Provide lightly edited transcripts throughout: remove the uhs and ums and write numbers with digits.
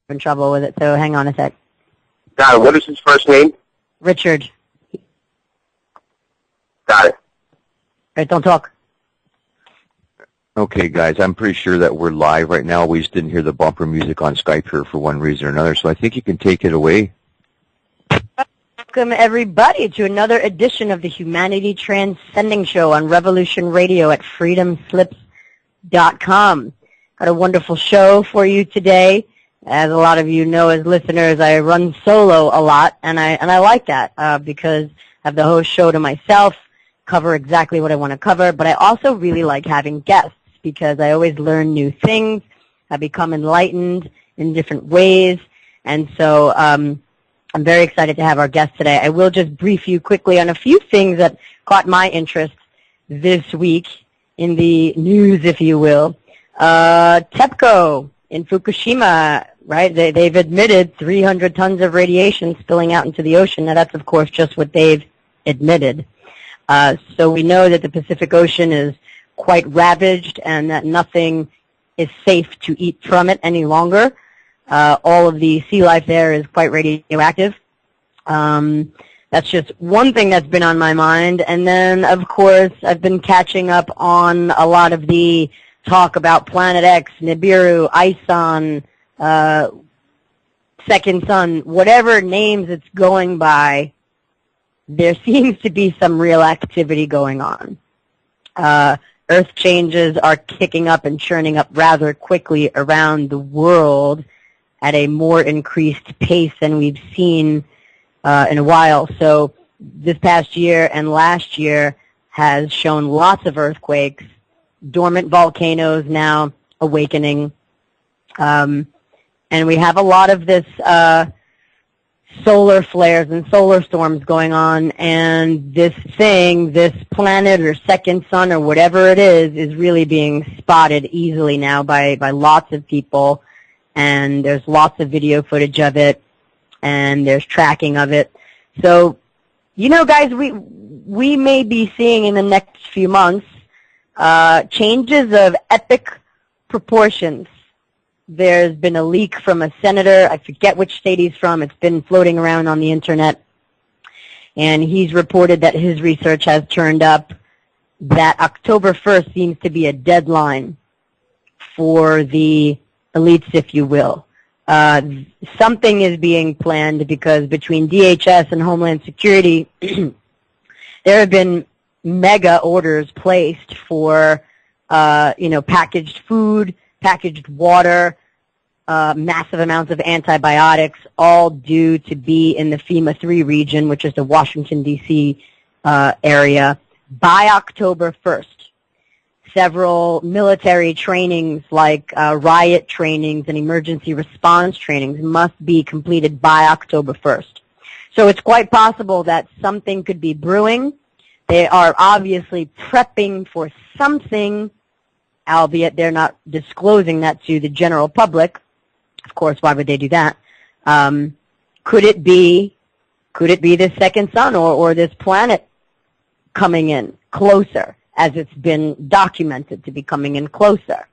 having trouble with it, so hang on a sec. Got it. What is his first name? Richard. Got it. All right, don't talk. Okay, guys, I'm pretty sure that we're live right now. We just didn't hear the bumper music on Skype here for one reason or another, so I think you can take it away. Welcome, everybody, to another edition of the Humanity Transcending Show on Revolution Radio at freedomslips.com. Got a wonderful show for you today. As a lot of you know as listeners, I run solo a lot, and I like that because I have the whole show to myself, cover exactly what I want to cover, but I also really like having guests because I always learn new things. I become enlightened in different ways, and so I'm very excited to have our guest today. I will just brief you quickly on a few things that caught my interest this week in the news, if you will. TEPCO in Fukushima, right? They've admitted 300 tons of radiation spilling out into the ocean. Now, that's, of course, just what they've admitted. So we know that the Pacific Ocean is quite ravaged and that nothing is safe to eat from it any longer. All of the sea life there is quite radioactive. That's just one thing that's been on my mind. And then, of course, I've been catching up on a lot of the talk about Planet X, Nibiru, ISON, Second Sun, whatever names it's going by. There seems to be some real activity going on. Earth changes are kicking up and churning up rather quickly around the world at a more increased pace than we've seen in a while. So this past year and last year has shown lots of earthquakes, dormant volcanoes now awakening, and we have a lot of this solar flares and solar storms going on, and this planet or second sun or whatever it is really being spotted easily now by lots of people, and there's lots of video footage of it, and there's tracking of it. So, you know, guys, we may be seeing in the next few months changes of epic proportions. There's been a leak from a senator. I forget which state he's from. It's been floating around on the Internet. And he's reported that his research has turned up that October 1st seems to be a deadline for the elites, if you will. Something is being planned because between DHS and Homeland Security, there have been mega orders placed for, packaged food, packaged water, massive amounts of antibiotics, all due to be in the FEMA 3 region, which is the Washington, D.C. Area, by October 1st. Several military trainings like riot trainings and emergency response trainings must be completed by October 1st. So it's quite possible that something could be brewing. They are obviously prepping for something, albeit they're not disclosing that to the general public. Of course, why would they do that? Could it be this second sun or this planet coming in closer, as it's been documented to be coming in closer?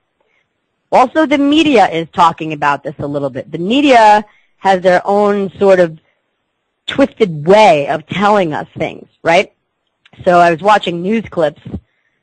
Also, the media is talking about this a little bit. The media has their own sort of twisted way of telling us things, right? So I was watching news clips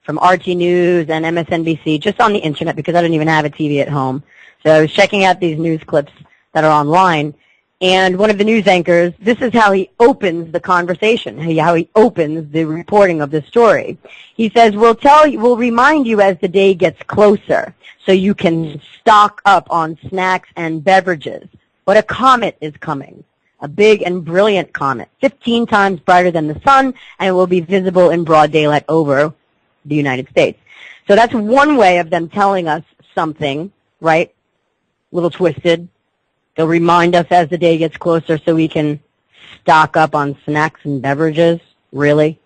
from RT News and MSNBC just on the Internet because I don't even have a TV at home. So I was checking out these news clips that are online, and one of the news anchors, this is how he opens the conversation, how he opens the reporting of the story. He says, we'll remind you as the day gets closer so you can stock up on snacks and beverages. But a comet is coming. A big and brilliant comet, 15 times brighter than the sun, and it will be visible in broad daylight over the United States. So that's one way of them telling us something, right? A little twisted. They'll remind us as the day gets closer so we can stock up on snacks and beverages. Really?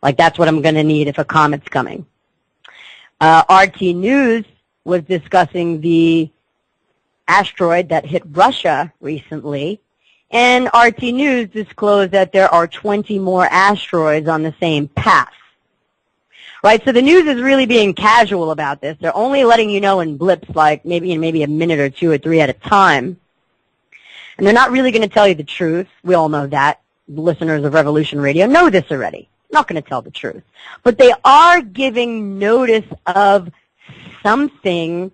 Like that's what I'm going to need if a comet's coming. RT News was discussing the asteroid that hit Russia recently, and RT News disclosed that there are 20 more asteroids on the same path. Right, so the news is really being casual about this. They're only letting you know in blips, like maybe a minute or two or three at a time. And they're not really going to tell you the truth. We all know that. The listeners of Revolution Radio know this already. They're not going to tell the truth. But they are giving notice of something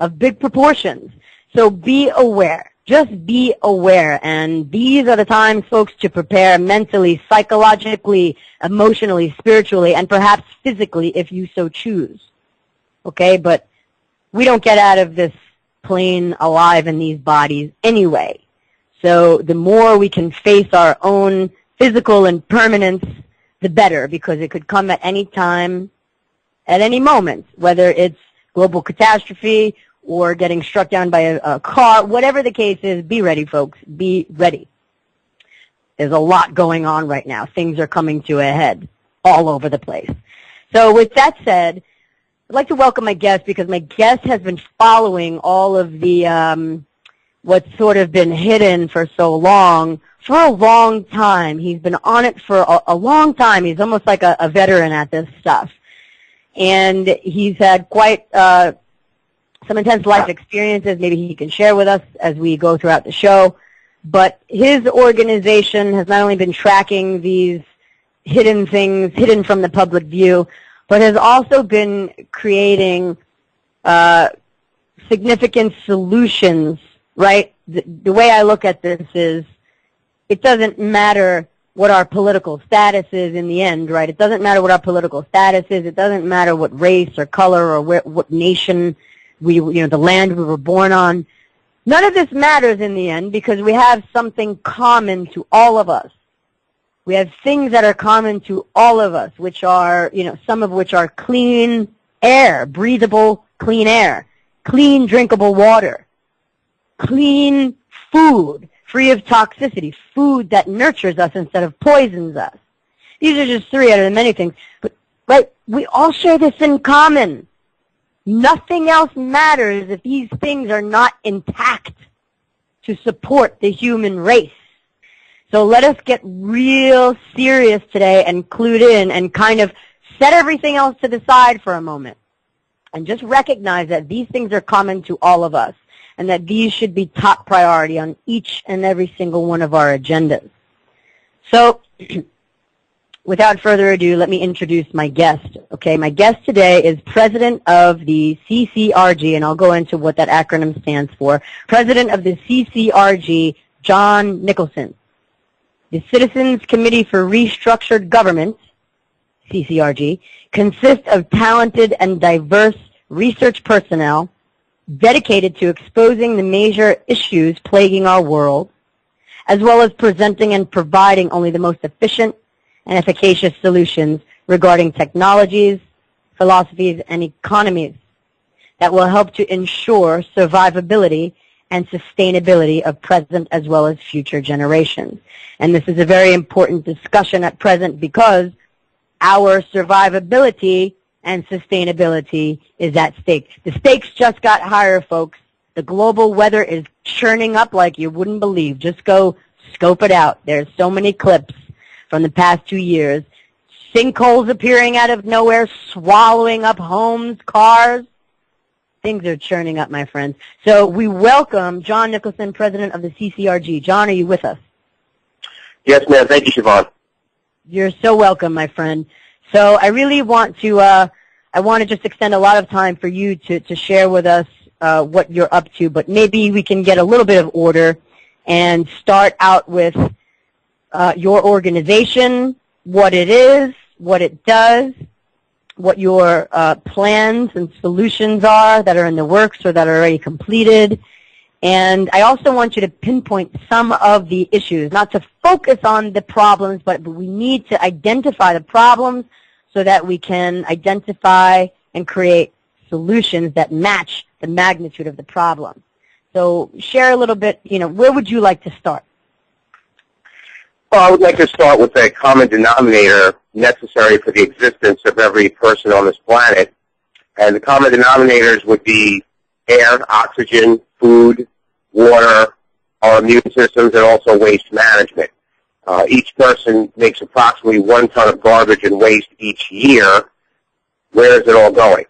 of big proportions. So be aware. Just be aware. And these are the times, folks, to prepare mentally, psychologically, emotionally, spiritually, and perhaps physically if you so choose. Okay? But we don't get out of this plane alive in these bodies anyway. So the more we can face our own physical impermanence, the better, because it could come at any time, at any moment, whether it's global catastrophe or getting struck down by a car, whatever the case is. Be ready, folks. Be ready. There's a lot going on right now. Things are coming to a head all over the place. So with that said, I'd like to welcome my guest, because my guest has been following all of the what's sort of been hidden for so long, for a long time. He's been on it for a long time. He's almost like a veteran at this stuff. And he's had quite some intense life experiences maybe he can share with us as we go throughout the show. But his organization has not only been tracking these hidden things, hidden from the public view, but has also been creating significant solutions, right? The way I look at this is it doesn't matter what our political status is in the end, right? It doesn't matter what our political status is. It doesn't matter what race or color or what nation the land we were born on. None of this matters in the end, because we have something common to all of us. We have things that are common to all of us, which are, some of which are clean air, breathable clean air, clean drinkable water, clean food, free of toxicity, food that nurtures us instead of poisons us. These are just three out of the many things. But, right, we all share this in common. Nothing else matters if these things are not intact to support the human race. So let us get real serious today and clued in and kind of set everything else to the side for a moment and just recognize that these things are common to all of us and that these should be top priority on each and every single one of our agendas. So without further ado, let me introduce my guest. Okay, my guest today is President of the CCRG, and I'll go into what that acronym stands for. President of the CCRG, John Nicholson. The Citizens Committee for Restructured Government, CCRG, consists of talented and diverse research personnel dedicated to exposing the major issues plaguing our world, as well as presenting and providing only the most efficient and efficacious solutions regarding technologies, philosophies, and economies that will help to ensure survivability and sustainability of present as well as future generations. And this is a very important discussion at present because our survivability and sustainability is at stake. The stakes just got higher, folks. The global weather is churning up like you wouldn't believe. Just go scope it out. There's so many clips from the past 2 years. Sinkholes appearing out of nowhere, swallowing up homes, cars. Things are churning up, my friends. So we welcome John Nicholson, President of the CCRG. John, are you with us? Yes, ma'am. Thank you, Siobhan. You're so welcome, my friend. So I really want to, just extend a lot of time for you to share with us what you're up to, but maybe we can get a little bit of order and start out with your organization, what it is, what it does, what your plans and solutions are that are in the works or that are already completed. And I also want you to pinpoint some of the issues, not to focus on the problems, but we need to identify the problems so that we can identify and create solutions that match the magnitude of the problem. So share a little bit, where would you like to start? Well, I would like to start with a common denominator necessary for the existence of every person on this planet. And the common denominators would be air, oxygen, food, water, our immune systems, and also waste management. Each person makes approximately 1 ton of garbage and waste each year. Where is it all going?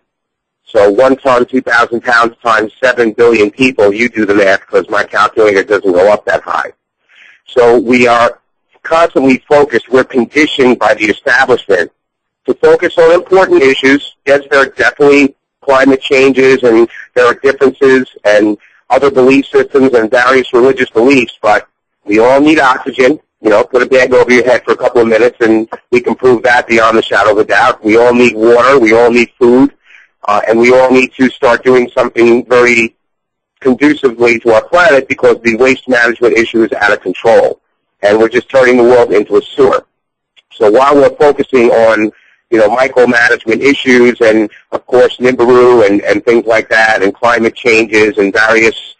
So 1 ton, 2,000 pounds times 7 billion people, you do the math because my calculator doesn't go up that high. So we are constantly focused, we're conditioned by the establishment to focus on important issues. Yes, there are definitely climate changes and there are differences and other belief systems and various religious beliefs, but we all need oxygen. You know, put a bag over your head for a couple of minutes and we can prove that beyond the shadow of a doubt. We all need water, we all need food, and we all need to start doing something very conducively to our planet because the waste management issue is out of control. And we're just turning the world into a sewer. So while we're focusing on, you know, micromanagement issues and, of course, Nibiru and things like that and climate changes and various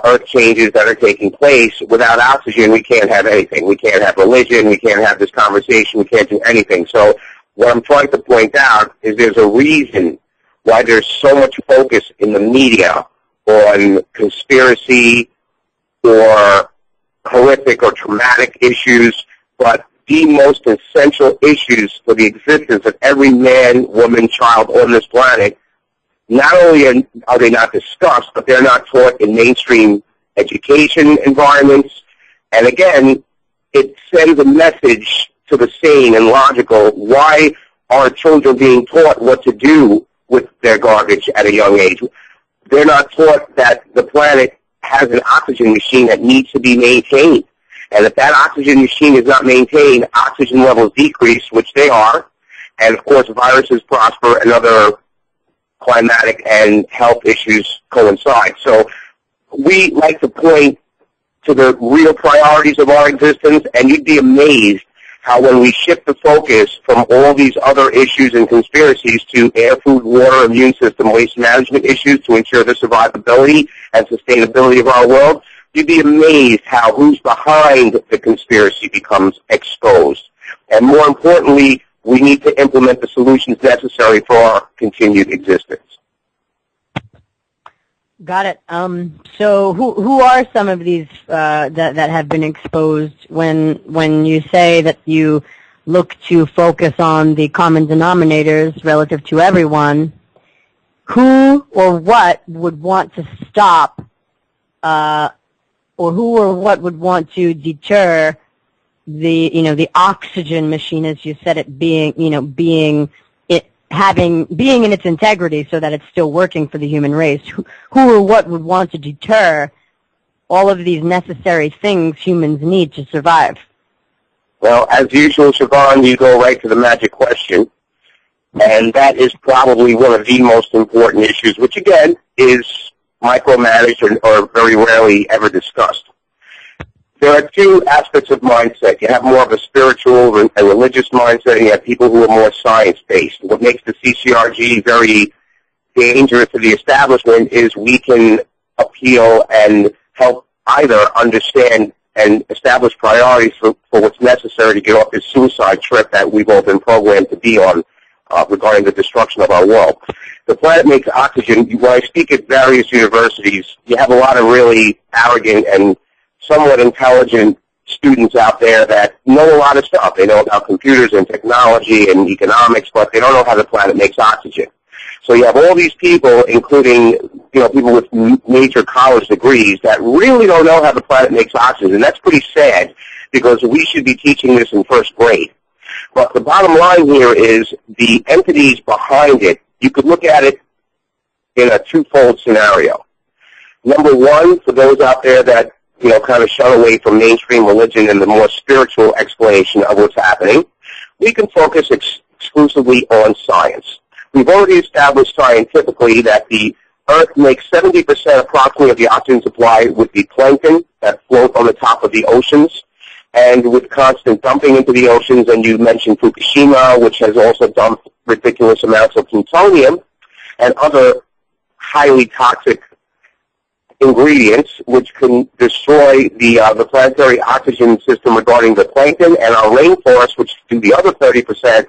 earth changes that are taking place, without oxygen we can't have anything. We can't have religion. We can't have this conversation. We can't do anything. So what I'm trying to point out is there's a reason why there's so much focus in the media on conspiracy or horrific or traumatic issues, but the most essential issues for the existence of every man, woman, child on this planet, not only are they not discussed, but they're not taught in mainstream education environments. And again, it sends a message to the sane and logical. Why are children being taught what to do with their garbage at a young age? They're not taught that the planet has an oxygen machine that needs to be maintained. And if that oxygen machine is not maintained, oxygen levels decrease, which they are, and of course viruses prosper and other climatic and health issues coincide. So we like to point to the real priorities of our existence, and you'd be amazed how when we shift the focus from all these other issues and conspiracies to air, food, water, immune system, waste management issues to ensure the survivability and sustainability of our world, you'd be amazed how who's behind the conspiracy becomes exposed. And more importantly, we need to implement the solutions necessary for our continued existence. Got it. So who are some of these that have been exposed when you say that you look to focus on the common denominators relative to everyone? Who or what would want to stop, or who or what would want to deter the oxygen machine, as you said it, being in its integrity so that it's still working for the human race? Who or what would want to deter all of these necessary things humans need to survive? Well, as usual, Siobhan, you go right to the magic question, and that is probably one of the most important issues, which again is micromanaged or very rarely ever discussed. There are two aspects of mindset. You have more of a spiritual and religious mindset, and you have people who are more science-based. What makes the CCRG very dangerous to the establishment is we can appeal and help either understand and establish priorities for what's necessary to get off this suicide trip that we've all been programmed to be on regarding the destruction of our world. The planet makes oxygen. When I speak at various universities, you have a lot of really arrogant and somewhat intelligent students out there that know a lot of stuff. They know about computers and technology and economics, but they don't know how the planet makes oxygen. So you have all these people, including people with major college degrees, that really don't know how the planet makes oxygen. And that's pretty sad because we should be teaching this in first grade. But the bottom line here is the entities behind it, you could look at it in a twofold scenario. Number one, for those out there that kind of shun away from mainstream religion and the more spiritual explanation of what's happening, we can focus exclusively on science. We've already established scientifically that the Earth makes 70% approximately of the oxygen supply with the plankton that float on the top of the oceans, and with constant dumping into the oceans. And you mentioned Fukushima, which has also dumped ridiculous amounts of plutonium and other highly toxic ingredients which can destroy the planetary oxygen system regarding the plankton, and our rainforests, which do the other 30%,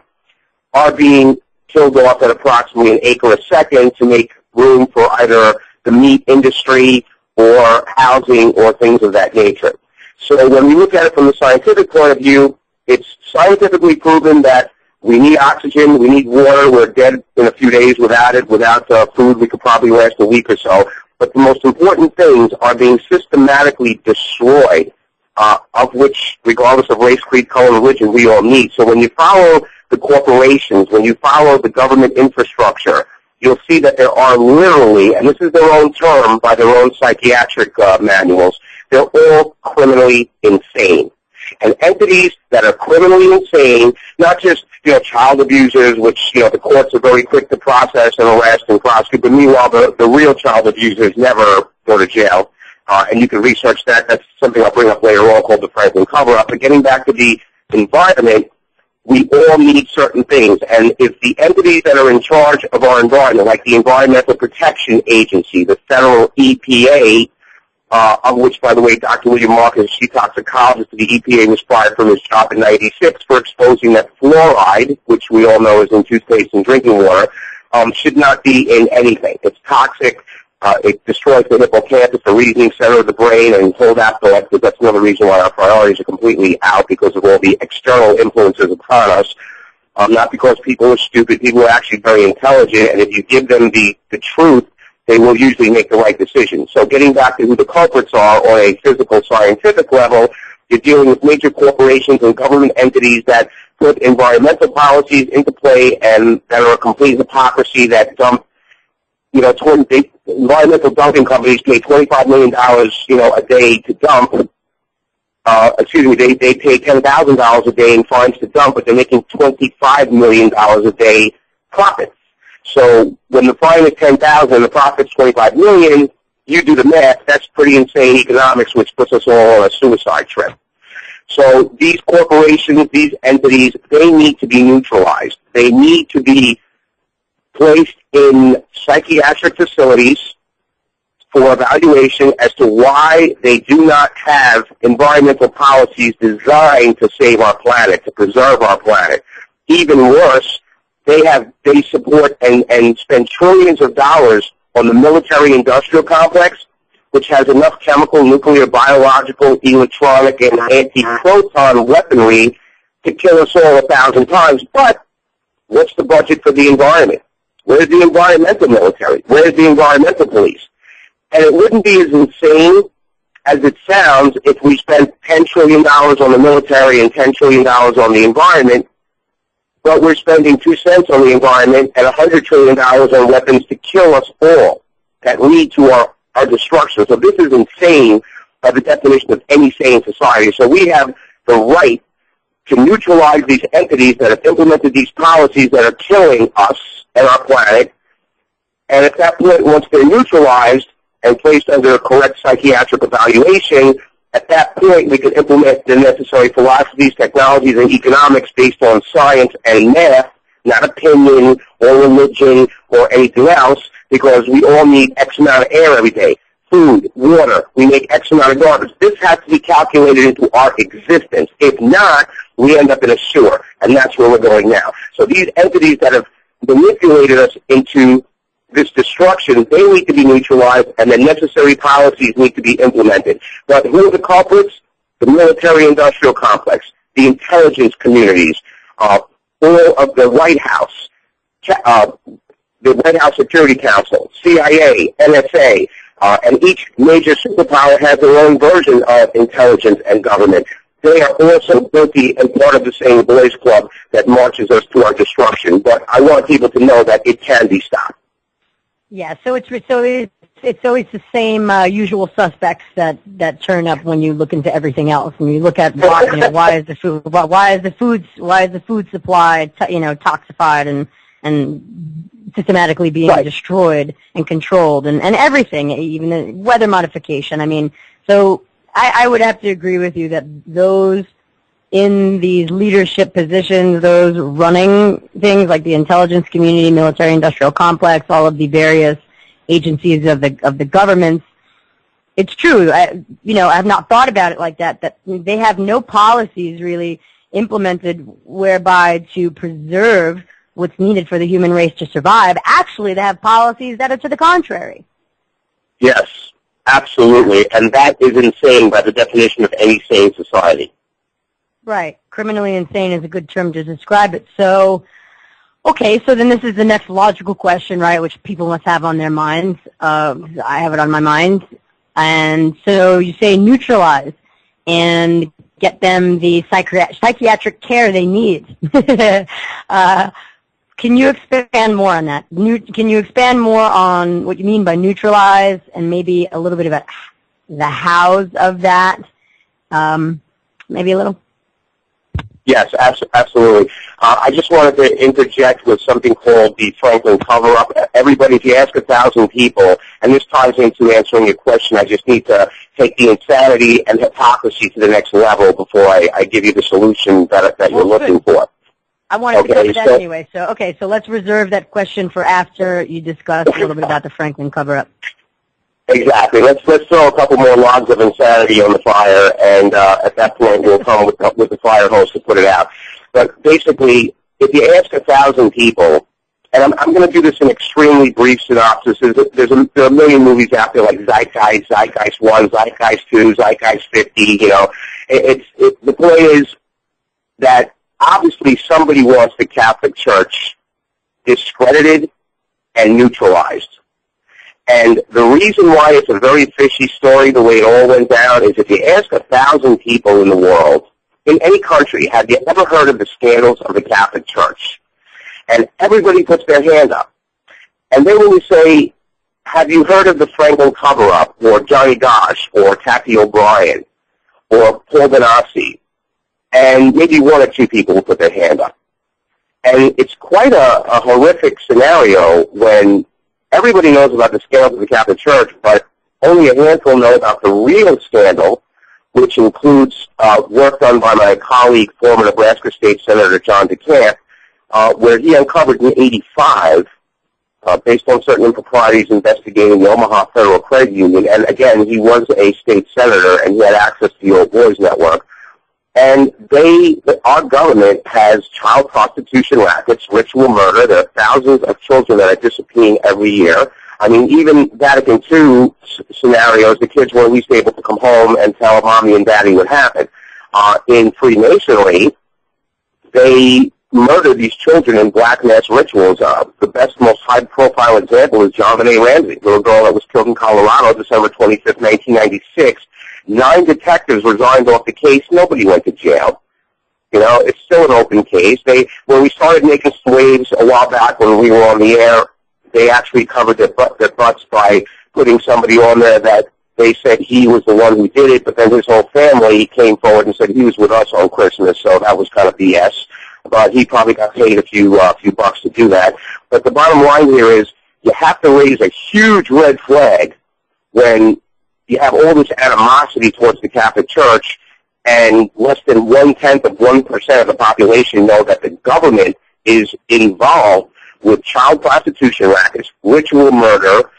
are being killed off at approximately an acre a second to make room for either the meat industry or housing or things of that nature. So when we look at it from the scientific point of view, it's scientifically proven that We need oxygen. We need water. We're dead in a few days without it. Without food, we could probably last a week or so. But the most important things are being systematically destroyed, of which, regardless of race, creed, color, religion, we all need. So when you follow the corporations, when you follow the government infrastructure, you'll see that there are literally, and this is their own term by their own psychiatric manuals, they're all criminally insane. And entities that are criminally insane, not just, child abusers, which, the courts are very quick to process and arrest and prosecute, but meanwhile, the real child abusers never go to jail. And you can research that. That's something I'll bring up later on called the Franklin cover-up. But getting back to the environment, we all need certain things. And if the entities that are in charge of our environment, like the Environmental Protection Agency, the federal EPA, of which, by the way, Dr. William Marcus, chief toxicologist of the EPA, was fired from his job in '96 for exposing that fluoride, which we all know is in toothpaste and drinking water, should not be in anything. It's toxic. It destroys the hippocampus, the reasoning center of the brain, and hold after because that's another reason why our priorities are completely out because of all the external influences upon us. Not because people are stupid. People are actually very intelligent, and if you give them the truth, they will usually make the right decision. So getting back to who the culprits are on a physical, scientific level, you're dealing with major corporations and government entities that put environmental policies into play and that are a complete hypocrisy that dump, environmental dumping companies pay $25 million, a day to dump. They pay $10,000 a day in fines to dump, but they're making $25 million a day profits. So when the fine is $10,000 and the profit's $25 million, you do the math. That's pretty insane economics, which puts us all on a suicide trip. So these corporations, these entities, they need to be neutralized. They need to be placed in psychiatric facilities for evaluation as to why they do not have environmental policies designed to save our planet, to preserve our planet. Even worse, they support and spend trillions of dollars on the military-industrial complex, which has enough chemical, nuclear, biological, electronic, and anti-proton weaponry to kill us all 1,000 times. But what's the budget for the environment? Where's the environmental military? Where's the environmental police? And it wouldn't be as insane as it sounds if we spent $10 trillion on the military and $10 trillion on the environment, but we're spending 2 cents on the environment and $100 trillion on weapons to kill us all that lead to our destruction. So this is insane by the definition of any sane society. So we have the right to neutralize these entities that have implemented these policies that are killing us and our planet. And at that point, once they're neutralized and placed under a correct psychiatric evaluation, at that point we can implement the necessary philosophies, technologies, and economics based on science and math, not opinion or religion or anything else, because we all need X amount of air every day. Food, water, we make X amount of garbage. This has to be calculated into our existence. If not, we end up in a sewer, and that's where we're going now. So these entities that have manipulated us into this destruction, they need to be neutralized, and the necessary policies need to be implemented. But who are the culprits? The military-industrial complex, the intelligence communities, all of the White House, the White House Security Council, CIA, NSA, and each major superpower has their own version of intelligence and government. They are also guilty and part of the same boys club that marches us to our destruction. But I want people to know that it can be stopped. Yeah, so it's always the same usual suspects that turn up when you look into everything else. When you look at why is the food supply toxified and systematically being destroyed and controlled and everything, even the weather modification. I mean, so I would have to agree with you that those in these leadership positions, those running things like the intelligence community, military-industrial complex, all of the various agencies of the governments, it's true. I have not thought about it like that, that they have no policies really implemented whereby to preserve what's needed for the human race to survive. Actually, they have policies that are to the contrary. Yes, absolutely. And that is insane by the definition of any sane society. Right. Criminally insane is a good term to describe it. So, okay, so then this is the next logical question, right, which people must have on their minds. I have it on my mind. And so you say neutralize and get them the psychiatric care they need. Can you expand more on that? Can you expand more on what you mean by neutralize and maybe a little bit about the hows of that? Maybe a little? Yes, absolutely. I just wanted to interject with something called the Franklin cover-up. Everybody, if you ask 1,000 people, and this ties into answering your question, I just need to take the insanity and hypocrisy to the next level before I give you the solution that you're looking for. I wanted to cover that anyway. So let's reserve that question for after you discuss a little bit about the Franklin cover-up. Exactly. Let's throw a couple more logs of insanity on the fire, and at that point we'll come with the fire hose to put it out. But basically, if you ask 1,000 people, and I'm going to do this in extremely brief synopsis. There are a million movies out there like Zeitgeist, Zeitgeist 1, Zeitgeist 2, Zeitgeist 50. You know, the point is that obviously somebody wants the Catholic Church discredited and neutralized. And the reason why it's a very fishy story, the way it all went down, is if you ask 1,000 people in the world, in any country, have you ever heard of the scandals of the Catholic Church? And everybody puts their hand up. And then when you say, have you heard of the Franklin cover-up, or Johnny Gosch, or Taffy O'Brien, or Paul Benassi? And maybe one or two people will put their hand up. And it's quite a horrific scenario when everybody knows about the scandals of the Catholic Church, but only a handful know about the real scandal, which includes work done by my colleague, former Nebraska State Senator John Nicholson, where he uncovered in '85, based on certain improprieties investigating the Omaha Federal Credit Union, and again, he was a state senator and he had access to the Old Boys Network. And our government has child prostitution rackets, ritual murder. There are thousands of children that are disappearing every year. I mean, even Vatican II scenarios, the kids were at least able to come home and tell mommy and daddy what happened. In Freemasonry, they murder these children in black mass rituals. The best, most high-profile example is John Benet Ramsey, the little girl that was killed in Colorado December 25th, 1996. 9 detectives resigned off the case. Nobody went to jail. You know, it's still an open case. When we started making some waves a while back when we were on the air, they actually covered their butts by putting somebody on there that they said he was the one who did it, but then his whole family came forward and said he was with us on Christmas, so that was kind of BS. But he probably got paid a few bucks to do that. But the bottom line here is you have to raise a huge red flag when you have all this animosity towards the Catholic Church, and less than 0.1% of the population know that the government is involved with child prostitution rackets, ritual murder,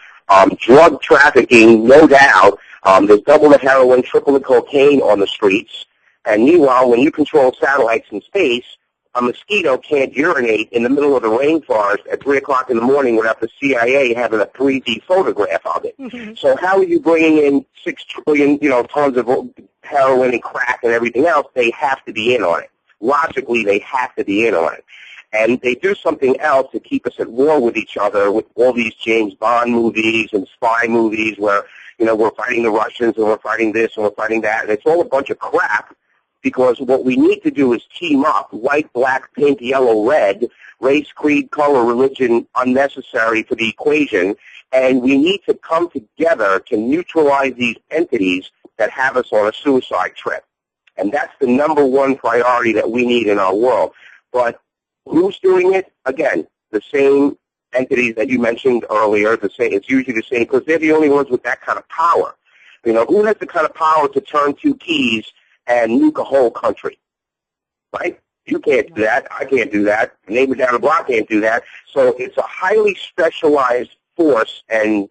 drug trafficking, no doubt. There's double the heroin, triple the cocaine on the streets. And meanwhile, when you control satellites in space, a mosquito can't urinate in the middle of the rainforest at 3 o'clock in the morning without the CIA having a 3D photograph of it. Mm-hmm. So how are you bringing in 6 trillion, tons of heroin and crack and everything else? They have to be in on it. Logically, they have to be in on it. And they do something else to keep us at war with each other with all these James Bond movies and spy movies where, we're fighting the Russians and we're fighting this and we're fighting that. And it's all a bunch of crap. Because what we need to do is team up, white, black, pink, yellow, red, race, creed, color, religion, unnecessary for the equation, and we need to come together to neutralize these entities that have us on a suicide trip. And that's the number one priority that we need in our world. But who's doing it? Again, the same entities that you mentioned earlier. It's usually the same because they're the only ones with that kind of power. Who has the kind of power to turn 2 keys and nuke a whole country, right? You can't do that. I can't do that. The neighbor down the block can't do that. So it's a highly specialized force and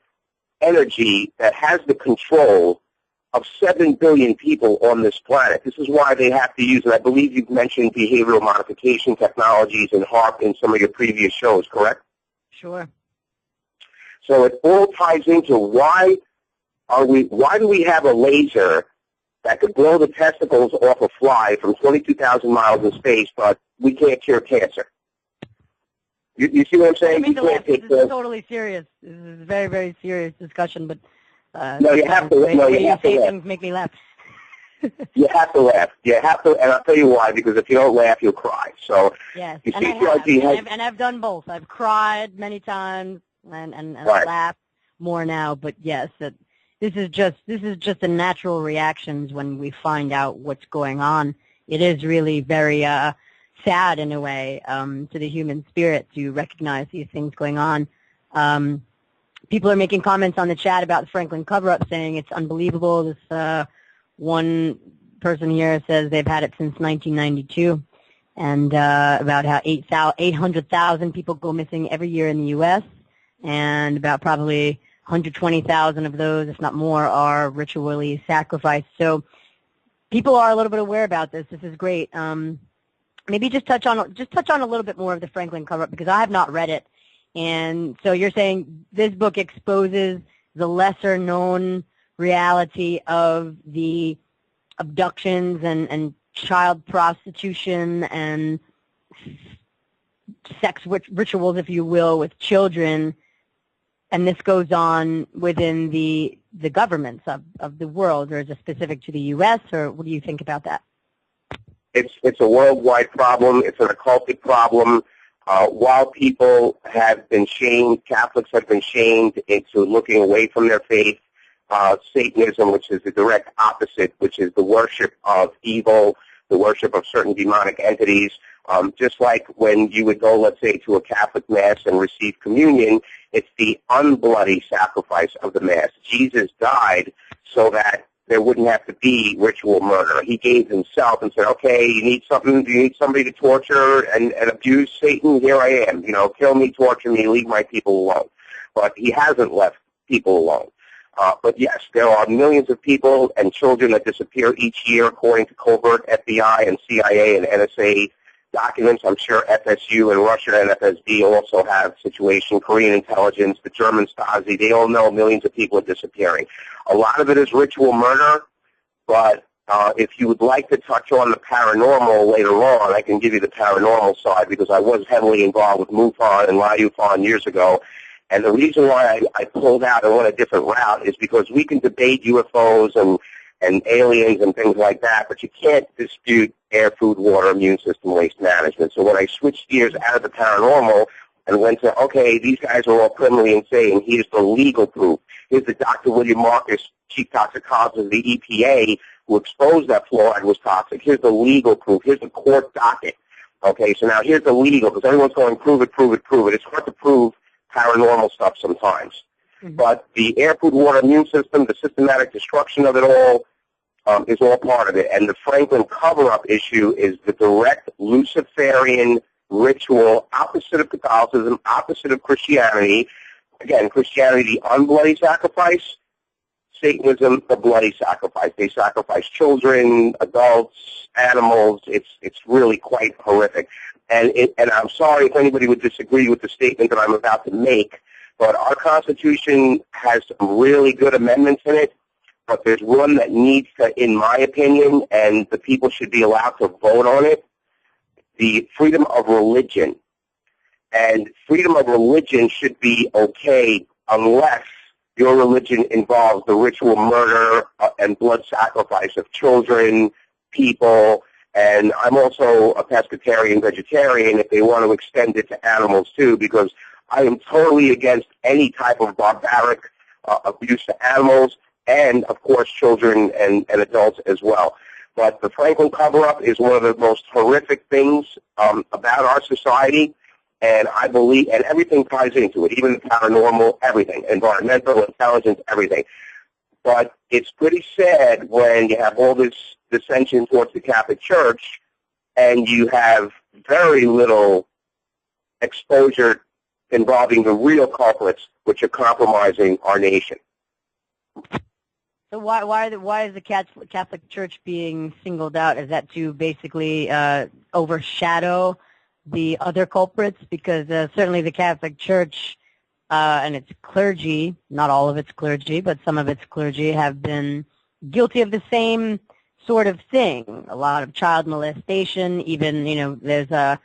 energy that has the control of 7 billion people on this planet. This is why they have to use, and I believe you've mentioned behavioral modification technologies and HARP in some of your previous shows, correct? Sure. So it all ties into why do we have a laser that could blow the testicles off a fly from 22,000 miles in space, but we can't cure cancer. You see what I'm saying? This is totally serious. This is a very, very serious discussion, but no, you have to. No, you have to laugh. Things make me laugh. You have to laugh. You have to, and I'll tell you why. Because if you don't laugh, you'll cry. So yes, you and see, I've done both. I've cried many times and right. laughed more now. But yes, this is just the natural reactions when we find out what's going on. It is really very sad in a way to the human spirit to recognize these things going on. People are making comments on the chat about the Franklin cover-up, saying it's unbelievable. This one person here says they've had it since 1992, and about how 800,000 people go missing every year in the U.S., and about probably 120,000 of those, if not more, are ritually sacrificed. So people are a little bit aware about this. This is great. Maybe just touch on a little bit more of the Franklin cover-up, because I have not read it. And so you're saying this book exposes the lesser-known reality of the abductions and child prostitution and sex rituals, if you will, with children. And this goes on within the governments of the world, or is it specific to the U.S., or what do you think about that? It's a worldwide problem. It's an occultic problem. While people have been shamed, Catholics have been shamed into looking away from their faith. Satanism, which is the direct opposite, which is the worship of evil, the worship of certain demonic entities. Just like when you would go, let's say, to a Catholic Mass and receive communion, it's the unbloody sacrifice of the Mass. Jesus died so that there wouldn't have to be ritual murder. He gave himself and said, okay, you need somebody to torture and abuse Satan? Here I am. Kill me, torture me, leave my people alone. But he hasn't left people alone. But yes, there are millions of people and children that disappear each year according to covert FBI and CIA and NSA documents. I'm sure FSU and Russia and FSB also have situation, Korean intelligence, the German Stasi. They all know millions of people are disappearing. A lot of it is ritual murder, but if you would like to touch on the paranormal later on, I can give you the paranormal side, because I was heavily involved with MUFON and LAUFON years ago. And the reason why I pulled out and went a different route is because we can debate UFOs and aliens and things like that, but you can't dispute air, food, water, immune system, waste management. So when I switched gears out of the paranormal and went to, okay, these guys are all criminally insane, here's the legal proof. Here's the Dr. William Marcus, chief toxicologist of the EPA, who exposed that fluoride was toxic. Here's the legal proof. Here's the court docket. Okay, so now here's the legal, because everyone's going, prove it, prove it, prove it. It's hard to prove paranormal stuff sometimes. Mm-hmm. But the air, food, water, immune system, the systematic destruction of it all is all part of it. And the Franklin cover-up issue is the direct Luciferian ritual, opposite of Catholicism, opposite of Christianity. Again, Christianity, the unbloody sacrifice. Satanism, the bloody sacrifice. They sacrifice children, adults, animals. It's really quite horrific. And I'm sorry if anybody would disagree with the statement that I'm about to make, but our Constitution has some really good amendments in it, but there's one that needs to, in my opinion, and the people should be allowed to vote on it, the freedom of religion. And freedom of religion should be okay unless your religion involves the ritual murder and blood sacrifice of children, people. And I'm also a pescatarian, vegetarian, if they want to extend it to animals too, because I am totally against any type of barbaric abuse to animals and, of course, children and adults as well. But the Franklin cover-up is one of the most horrific things about our society, and I believe, and everything ties into it, even the paranormal, everything, environmental, intelligence, everything. But it's pretty sad when you have all this dissension towards the Catholic Church and you have very little exposure involving the real culprits, which are compromising our nation. So why is the Catholic Church being singled out? Is that to basically overshadow the other culprits? Because certainly the Catholic Church and its clergy, not all of its clergy, but some of its clergy have been guilty of the same sort of thing. A lot of child molestation, even, there's it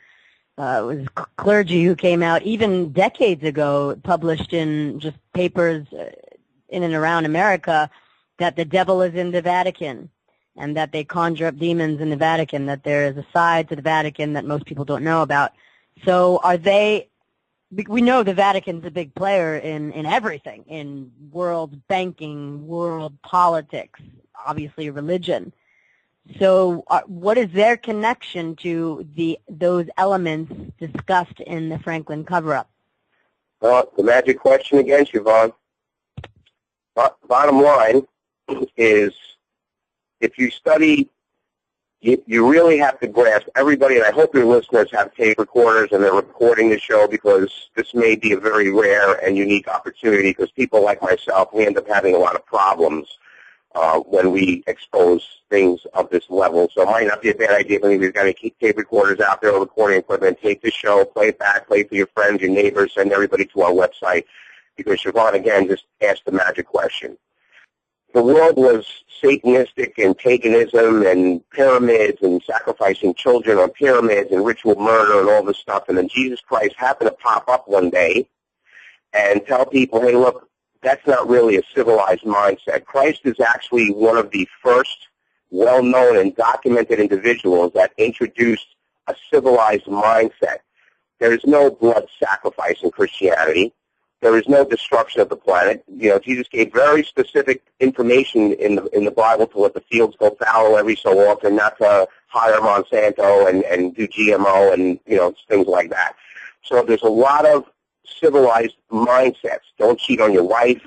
was clergy who came out even decades ago, published in just papers in and around America, that the devil is in the Vatican and that they conjure up demons in the Vatican, that there is a side to the Vatican that most people don't know about. So we know the Vatican's a big player in everything, in world banking, world politics, obviously religion. So what is their connection to those elements discussed in the Franklin cover-up? Well, the magic question again, Siobhan. Bottom line is, if you study, you really have to grasp everybody, and I hope your listeners have tape recorders and they're recording the show, because this may be a very rare and unique opportunity, because people like myself, we end up having a lot of problems when we expose things of this level. So it might not be a bad idea if we've got to keep tape recorders out there, recording equipment, tape the show, play it back, play it for your friends, your neighbors, send everybody to our website, because Siobhan, again, just asked the magic question. The world was Satanistic and paganism and pyramids and sacrificing children on pyramids and ritual murder and all this stuff, and then Jesus Christ happened to pop up one day and tell people, hey, look, that's not really a civilized mindset. Christ is actually one of the first well-known and documented individuals that introduced a civilized mindset. There is no blood sacrifice in Christianity. There is no destruction of the planet. Jesus gave very specific information in the Bible to let the fields go fallow every so often, not to hire Monsanto and do GMO and, things like that. So there's a lot of civilized mindsets. Don't cheat on your wife.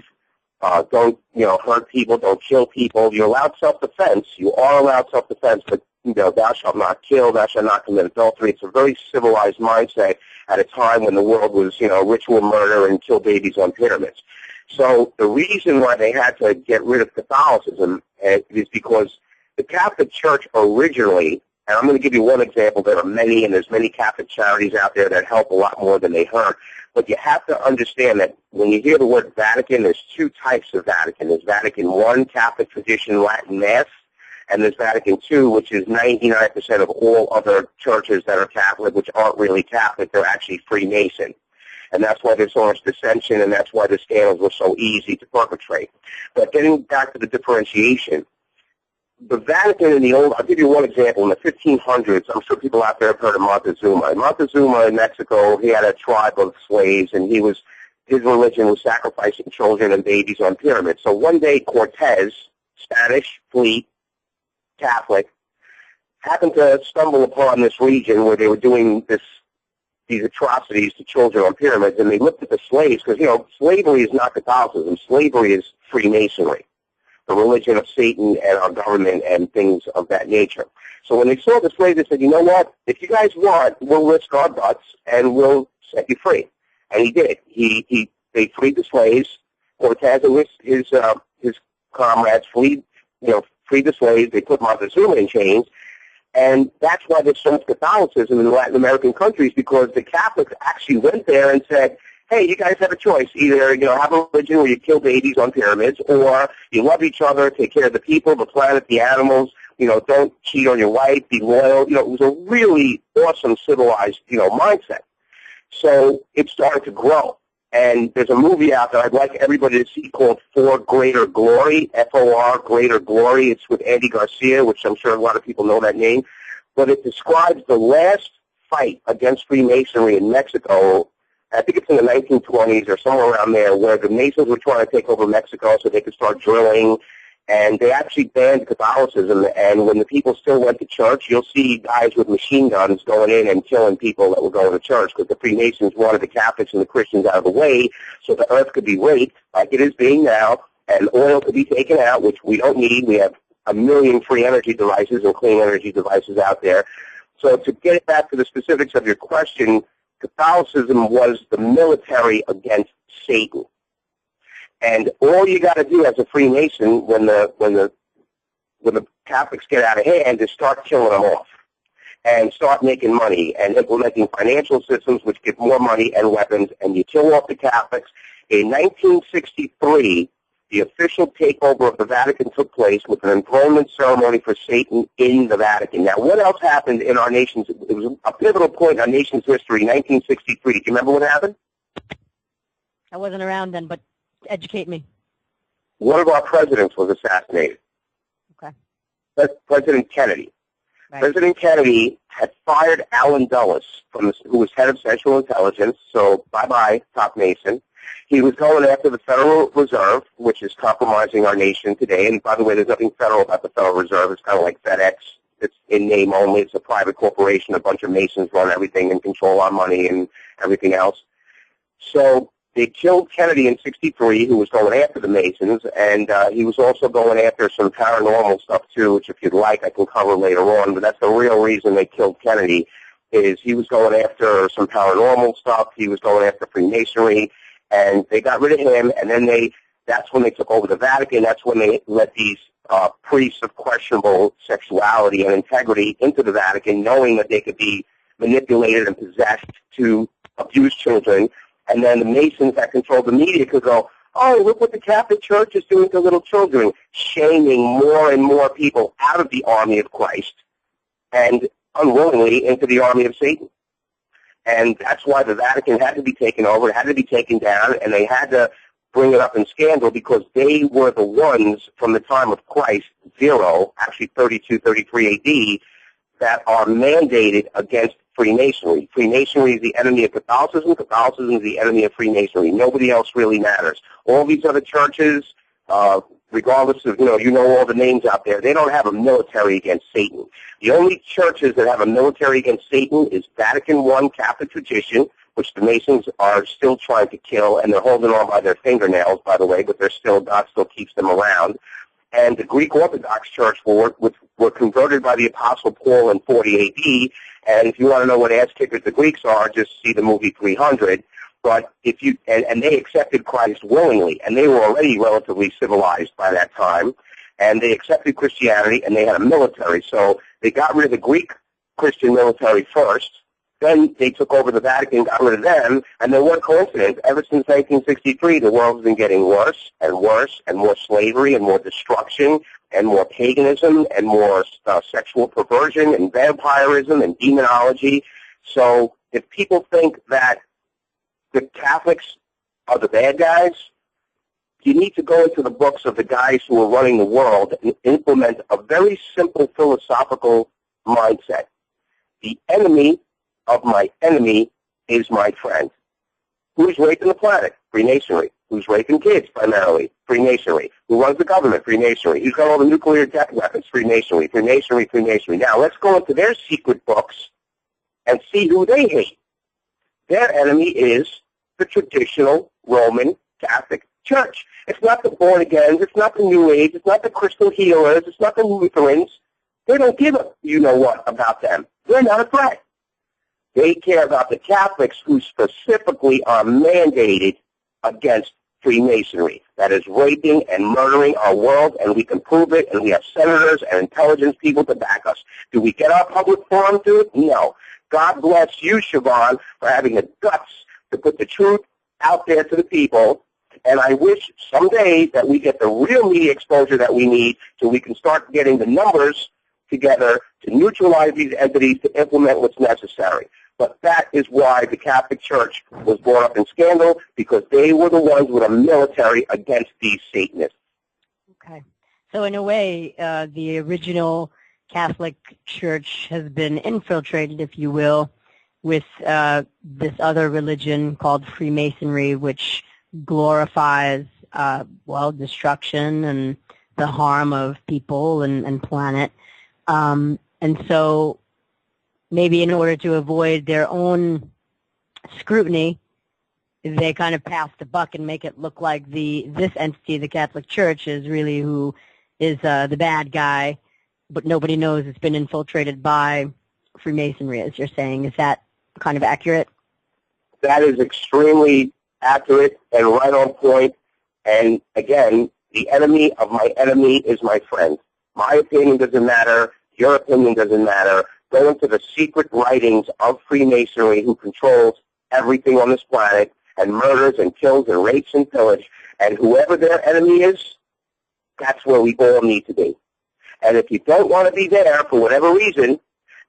Don't, hurt people. Don't kill people. You're allowed self-defense. You are allowed self-defense, but, thou shalt not kill, thou shalt not commit adultery. It's a very civilized mindset at a time when the world was, ritual murder and kill babies on pyramids. So the reason why they had to get rid of Catholicism is because the Catholic Church originally, and I'm going to give you one example, there are many, and there's many Catholic charities out there that help a lot more than they hurt, but you have to understand that when you hear the word Vatican, there's two types of Vatican. There's Vatican I, Catholic tradition, Latin Mass, and there's Vatican II, which is 99% of all other churches that are Catholic, which aren't really Catholic. They're actually Freemason. And that's why there's so much dissension, and that's why the scandals were so easy to perpetrate. But getting back to the differentiation, the Vatican in the old, I'll give you one example. In the 1500s, I'm sure people out there have heard of Montezuma. Montezuma in Mexico, he had a tribe of slaves, and his religion was sacrificing children and babies on pyramids. So one day, Cortez, Spanish fleet, Catholic, happened to stumble upon this region where they were doing these atrocities to children on pyramids, and they looked at the slaves, because, slavery is not Catholicism. Slavery is Freemasonry, the religion of Satan and our government and things of that nature. So when they saw the slaves, they said, you know what, if you guys want, we'll risk our butts and we'll set you free. And he did. They freed the slaves. Cortez and his comrades freed the slaves. They put Montezuma in chains. And that's why there's so much Catholicism in the Latin American countries, because the Catholics actually went there and said, hey, you guys have a choice. Either, have a religion where you kill babies on pyramids, or you love each other, take care of the people, the planet, the animals, don't cheat on your wife, be loyal. It was a really awesome, civilized, mindset. So it started to grow. And there's a movie out there I'd like everybody to see called For Greater Glory, FOR, Greater Glory. It's with Andy Garcia, which I'm sure a lot of people know that name. But it describes the last fight against Freemasonry in Mexico. I think it's in the 1920s or somewhere around there, where the Masons were trying to take over Mexico so they could start drilling. And they actually banned Catholicism, and when the people still went to church, you'll see guys with machine guns going in and killing people that were going to church, because the Freemasons wanted the Catholics and the Christians out of the way so the earth could be raped like it is being now, and oil could be taken out, which we don't need. We have a million free energy devices and clean energy devices out there. So to get back to the specifics of your question, Catholicism was the military against Satan. And all you got to do as a Freemason when the Catholics get out of hand is start killing them off and start making money and implementing financial systems which give more money and weapons, and you kill off the Catholics. In 1963, the the official takeover of the Vatican took place with an enthronement ceremony for Satan in the Vatican. Now, what else happened in our nation's, it was a pivotal point in our nation's history, 1963. Do you remember what happened? I wasn't around then, but educate me. One of our presidents was assassinated. Okay. That's President Kennedy. Right. President Kennedy had fired Alan Dulles, who was head of Central Intelligence, so bye-bye, Top Mason. He was going after the Federal Reserve, which is compromising our nation today. And by the way, there's nothing federal about the Federal Reserve. It's kind of like FedEx. It's in name only. It's a private corporation. A bunch of Masons run everything and control our money and everything else. So they killed Kennedy in '63, who was going after the Masons, and he was also going after some paranormal stuff, too, which if you'd like I can cover later on. But that's the real reason they killed Kennedy, is he was going after some paranormal stuff. He was going after Freemasonry. And they got rid of him, and then that's when they took over the Vatican. That's when they let these priests of questionable sexuality and integrity into the Vatican, knowing that they could be manipulated and possessed to abuse children. And then the Masons that controlled the media could go, oh, look what the Catholic Church is doing to little children, shaming more and more people out of the army of Christ and unwillingly into the army of Satan. And that's why the Vatican had to be taken over, it had to be taken down, and they had to bring it up in scandal because they were the ones from the time of Christ, 0, actually 32, 33 AD, that are mandated against Freemasonry. Freemasonry is the enemy of Catholicism. Catholicism is the enemy of Freemasonry. Nobody else really matters. All these other churches, regardless of, you know all the names out there, they don't have a military against Satan. The only churches that have a military against Satan is Vatican I Catholic tradition, which the Masons are still trying to kill, and they're holding on by their fingernails, by the way, but God still keeps them around. And the Greek Orthodox Church were converted by the Apostle Paul in 40 AD, and if you want to know what ass kickers the Greeks are, just see the movie 300. But if you and they accepted Christ willingly, and they were already relatively civilized by that time, and they accepted Christianity, and they had a military. So they got rid of the Greek Christian military first, then they took over the Vatican, got rid of them, and then what coincidence, ever since 1963, the world's been getting worse and worse, and more slavery and more destruction and more paganism and more sexual perversion and vampirism and demonology. So if people think that the Catholics are the bad guys, you need to go into the books of the guys who are running the world and implement a very simple philosophical mindset. The enemy of my enemy is my friend. Who's raping the planet? Freemasonry. Who's raping kids primarily? Freemasonry. Who runs the government? Freemasonry. Who's got all the nuclear death weapons? Freemasonry. Freemasonry. Freemasonry. Now let's go into their secret books and see who they hate. Their enemy is the traditional Roman Catholic Church. It's not the born-agains. It's not the New Age. It's not the Crystal Healers. It's not the Lutherans. They don't give a you-know-what about them. They're not a threat. They care about the Catholics who specifically are mandated against Freemasonry. That is raping and murdering our world, and we can prove it, and we have senators and intelligence people to back us. Do we get our public forum to it? No. God bless you, Siobhan, for having the guts to put the truth out there to the people, and I wish someday that we get the real media exposure that we need so we can start getting the numbers together to neutralize these entities to implement what's necessary. But that is why the Catholic Church was brought up in scandal, because they were the ones with a military against these Satanists. Okay. So in a way, the original Catholic Church has been infiltrated, if you will, with this other religion called Freemasonry, which glorifies, destruction and the harm of people and planet. And so maybe in order to avoid their own scrutiny, they kind of pass the buck and make it look like this entity, the Catholic Church, is really who is the bad guy, but nobody knows it's been infiltrated by Freemasonry, as you're saying. Is that kind of accurate? That is extremely accurate and right on point. And again, the enemy of my enemy is my friend. My opinion doesn't matter. Your opinion doesn't matter. Go into the secret writings of Freemasonry, who controls everything on this planet, and murders and kills and rapes and pillage. And whoever their enemy is, that's where we all need to be. And if you don't want to be there for whatever reason,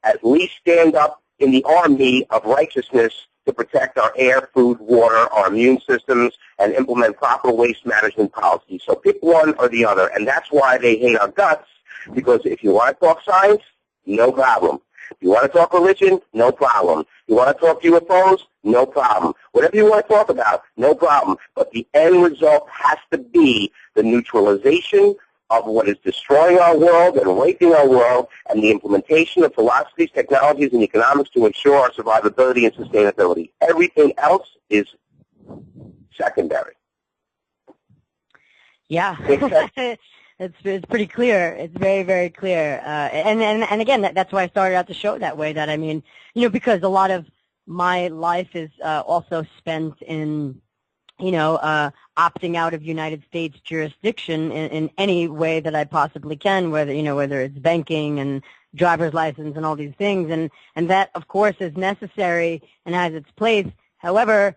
at least stand up in the army of righteousness to protect our air, food, water, our immune systems, and implement proper waste management policies. So pick one or the other. And that's why they hate our guts, because if you want to talk science, no problem. If you want to talk religion, no problem. You want to talk UFOs, no problem. Whatever you want to talk about, no problem. But the end result has to be the neutralization of what is destroying our world and raping our world, and the implementation of philosophies, technologies, and economics to ensure our survivability and sustainability. Everything else is secondary. Yeah. It's pretty clear. It's very, very clear. And again, that's why I started out the show that way. That, I mean, because a lot of my life is also spent in, opting out of United States jurisdiction in any way that I possibly can, whether it's banking and driver's license and all these things. And that, of course, is necessary and has its place. However,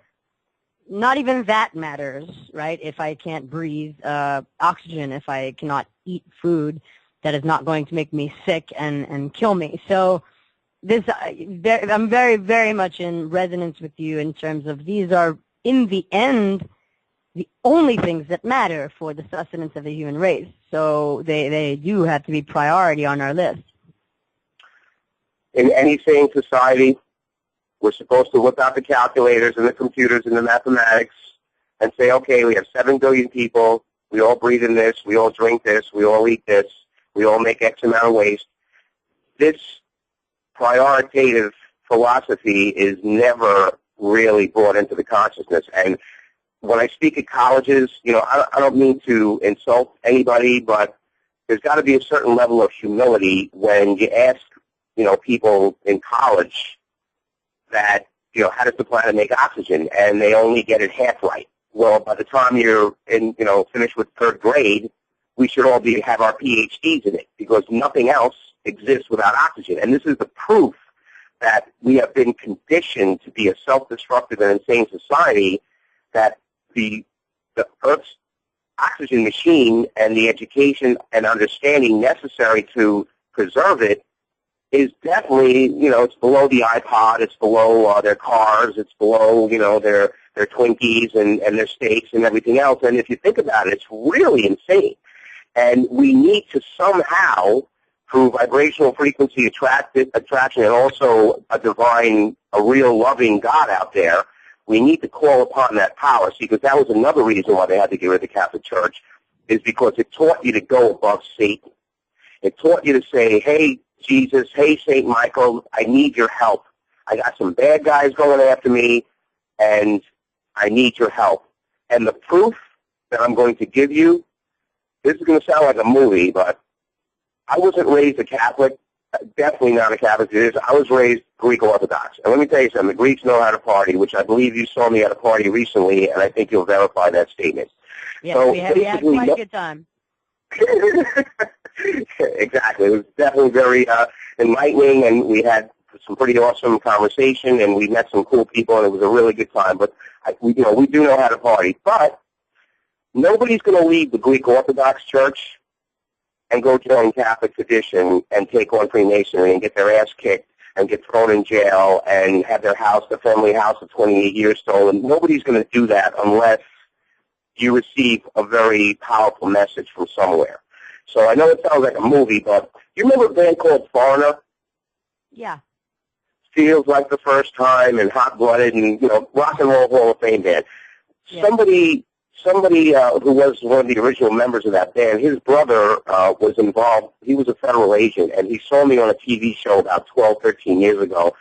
not even that matters, right? If I can't breathe oxygen, if I cannot eat food that is not going to make me sick and kill me. So I'm very, very much in resonance with you in terms of these are, in the end, the only things that matter for the sustenance of the human race. So they do have to be priority on our list. In any sane society, we're supposed to whip out the calculators and the computers and the mathematics and say, okay, we have 7 billion people, we all breathe in this, we all drink this, we all eat this, we all make X amount of waste. This prioritative philosophy is never really brought into the consciousness. And when I speak at colleges, I don't mean to insult anybody, but there's got to be a certain level of humility when you ask, people in college that, how does the planet make oxygen? And they only get it half right. Well, by the time you're finished with 3rd grade, we should all have our PhDs in it, because nothing else exists without oxygen. And this is the proof that we have been conditioned to be a self-destructive and insane society, that the Earth's oxygen machine and the education and understanding necessary to preserve it is definitely, it's below the iPod, it's below their cars, it's below, their Twinkies and their steaks and everything else. And if you think about it, it's really insane. And we need to somehow, through vibrational frequency attraction and also a real loving God out there, we need to call upon that power. See, because that was another reason why they had to get rid of the Catholic Church, is because it taught you to go above Satan. It taught you to say, hey, Jesus, hey, St. Michael, I need your help. I got some bad guys going after me, and I need your help. And the proof that I'm going to give you, this is going to sound like a movie, but I wasn't raised a Catholic, definitely not a Catholic. I was raised Greek Orthodox. And let me tell you something, the Greeks know how to party, which I believe you saw me at a party recently, and I think you'll verify that statement. Yes, so we had quite a good time. Exactly. It was definitely very enlightening, and we had some pretty awesome conversation, and we met some cool people, and it was a really good time. But we do know how to party. But nobody's going to leave the Greek Orthodox Church and go join Catholic tradition and take on Freemasonry and get their ass kicked and get thrown in jail and have their family house of 28 years stolen. Nobody's going to do that unless you receive a very powerful message from somewhere. So I know it sounds like a movie, but you remember a band called Foreigner? Yeah. Feels Like the First Time and Hot Blooded and, Rock and Roll Hall of Fame band. Yeah. Somebody who was one of the original members of that band, his brother was involved. He was a federal agent, and he saw me on a TV show about 12, 13 years ago.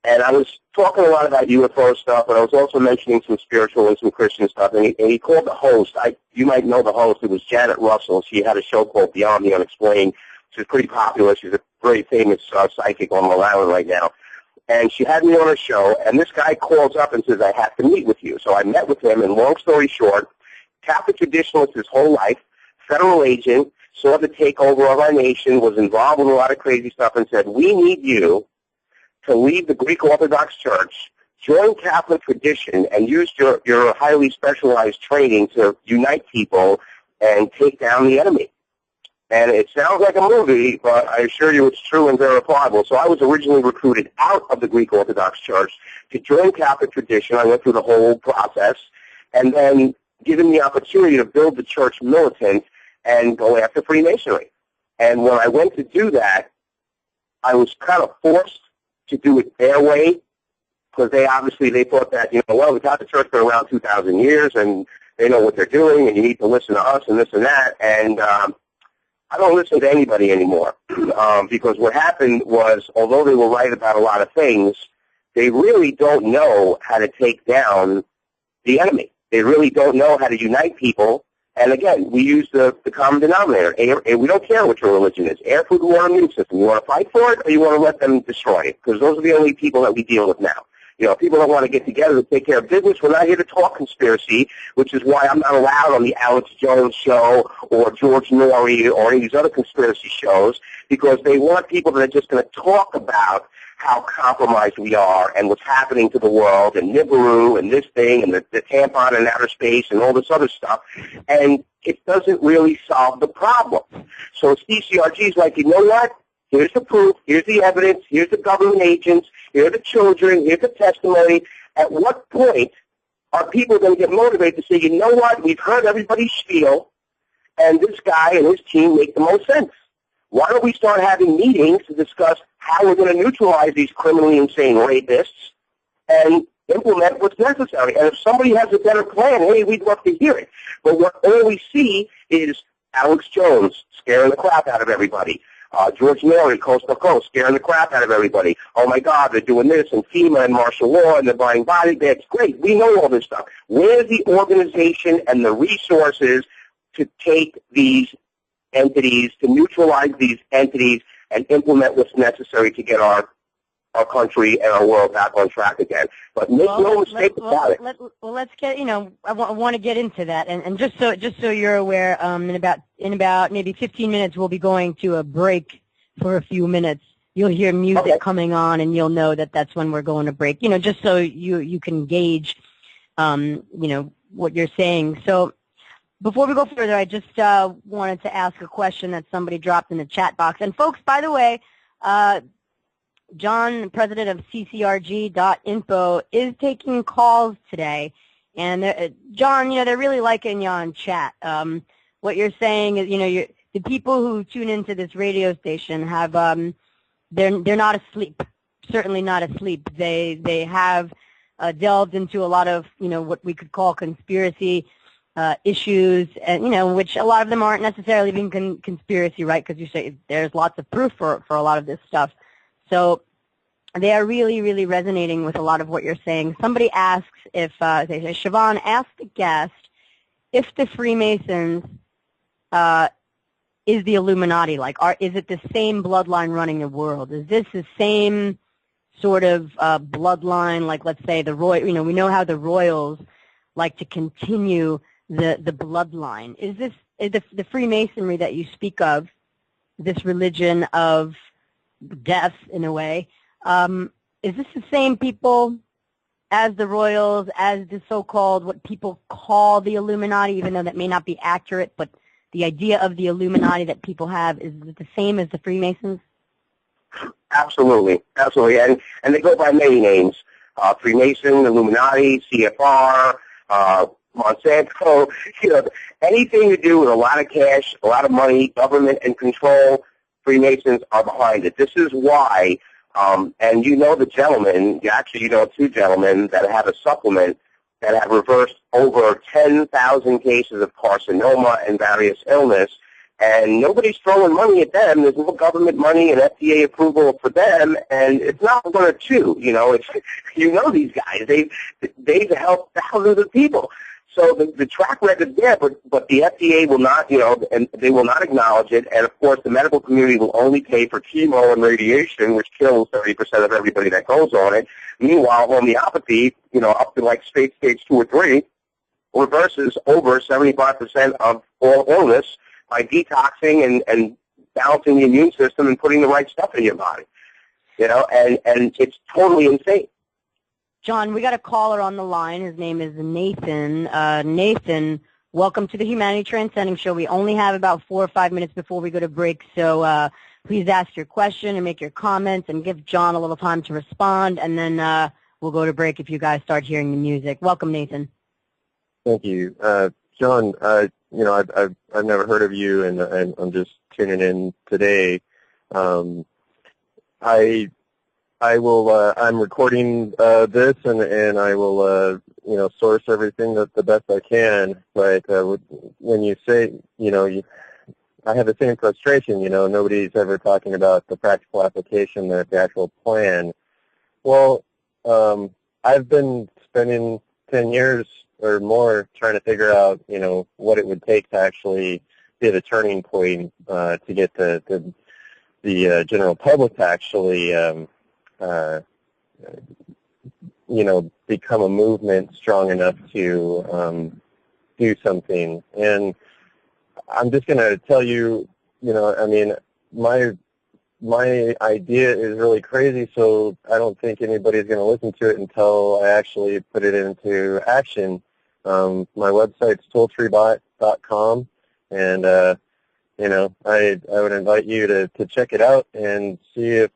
And I was talking a lot about UFO stuff, but I was also mentioning some spiritual and some Christian stuff. And he called the host. You might know the host. It was Janet Russell. She had a show called Beyond the Unexplained. She's pretty popular. She's a very famous psychic on Long Island right now. And she had me on her show, and this guy calls up and says, I have to meet with you. So I met with him, and long story short, Catholic traditionalist his whole life, federal agent, saw the takeover of our nation, was involved in a lot of crazy stuff, and said, we need you to leave the Greek Orthodox Church join Catholic tradition and use your highly specialized training to unite people and take down the enemy. And it sounds like a movie, but I assure you it's true and verifiable. So I was originally recruited out of the Greek Orthodox Church to join Catholic tradition. I went through the whole process, and then given the opportunity to build the church militant and go after Freemasonry. And when I went to do that, I was kind of forced to do it their way, because they thought that, well, the Catholic Church been around 2,000 years, and they know what they're doing, and you need to listen to us and this and that. And I don't listen to anybody anymore, because what happened was, although they were right about a lot of things, they really don't know how to take down the enemy. They really don't know how to unite people. And again, we use the common denominator. We don't care what your religion is. Air, food, water, immune system. You want to fight for it, or you want to let them destroy it? Because those are the only people that we deal with now. People don't want to get together to take care of business. We're not here to talk conspiracy, which is why I'm not allowed on the Alex Jones show or George Norrie or any of these other conspiracy shows, because they want people that are just going to talk about how compromised we are and what's happening to the world and Nibiru and this thing and the tampon in outer space and all this other stuff. And it doesn't really solve the problem. So CCRG is like, you know what? Here's the proof, here's the evidence, here's the government agents, here are the children, here's the testimony. At what point are people going to get motivated to say, you know what, we've heard everybody's spiel, and this guy and his team make the most sense? Why don't we start having meetings to discuss how we're going to neutralize these criminally insane rapists and implement what's necessary? And if somebody has a better plan, hey, we'd love to hear it. But what all we see is Alex Jones scaring the crap out of everybody. George Norrie, coast to coast, scaring the crap out of everybody. Oh, my God, they're doing this, and FEMA and martial law, and they're buying body bags. Great, we know all this stuff. Where's the organization and the resources to take these entities, to neutralize these entities, and implement what's necessary to get our country and our world back on track again? But make no mistake about it. Let's get, I want to get into that, and just so you're aware, in about maybe 15 minutes we'll be going to a break for a few minutes. You'll hear music coming on, and you'll know that that's when we're going to break. Just so you can gauge, what you're saying. So before we go further, I just wanted to ask a question that somebody dropped in the chat box. And folks, by the way, John, president of CCRG.info, is taking calls today. And John, they're really liking you on chat. What you're saying is, the people who tune into this radio station have, they're not asleep. Certainly not asleep. They have delved into a lot of, what we could call conspiracy issues, and which a lot of them aren't necessarily being conspiracy, right? Because you say there's lots of proof for a lot of this stuff. So they are really, really resonating with a lot of what you're saying. Somebody asks if, they say, Siobhan, ask the guest if the Freemasons is the Illuminati. Is it the same bloodline running the world? Is this the same sort of bloodline, like, let's say, the royal? We know how the royals like to continue the bloodline. Is this the Freemasonry that you speak of, this religion of death, in a way, is this the same people as the royals, as the so-called, what people call the Illuminati, even though that may not be accurate, but the idea of the Illuminati that people have, is it the same as the Freemasons? Absolutely, absolutely, and they go by many names: Freemason, Illuminati, CFR, Monsanto. Anything to do with a lot of cash, a lot of money, government, and control. Freemasons are behind it. This is why, and the gentlemen, actually two gentlemen that have a supplement that have reversed over 10,000 cases of carcinoma and various illness, and nobody's throwing money at them. There's no government money and FDA approval for them, and it's not one or two. It's these guys. They've helped thousands of people. So the track record's there, but the FDA will not, and they will not acknowledge it. And, of course, the medical community will only pay for chemo and radiation, which kills 30% of everybody that goes on it. Meanwhile, homeopathy, up to like stage 2 or 3, reverses over 75% of all illness by detoxing and balancing the immune system and putting the right stuff in your body. And it's totally insane. John, we got a caller on the line. His name is Nathan. Nathan, welcome to the Humanity Transcending Show. We only have about 4 or 5 minutes before we go to break, so please ask your question and make your comments and give John a little time to respond, and then we'll go to break if you guys start hearing the music. Welcome, Nathan. Thank you. John, I've never heard of you, and I'm just tuning in today. I'm recording this, and I will source everything the best I can. But when you say, I have the same frustration. Nobody's ever talking about the practical application, the actual plan. Well, I've been spending 10 years or more trying to figure out, what it would take to actually be the turning point to get the general public to actually, become a movement strong enough to do something. And I'm just going to tell you, my idea is really crazy, so I don't think anybody's going to listen to it until I actually put it into action. My website's tooltreebot.com, and I would invite you to check it out and see if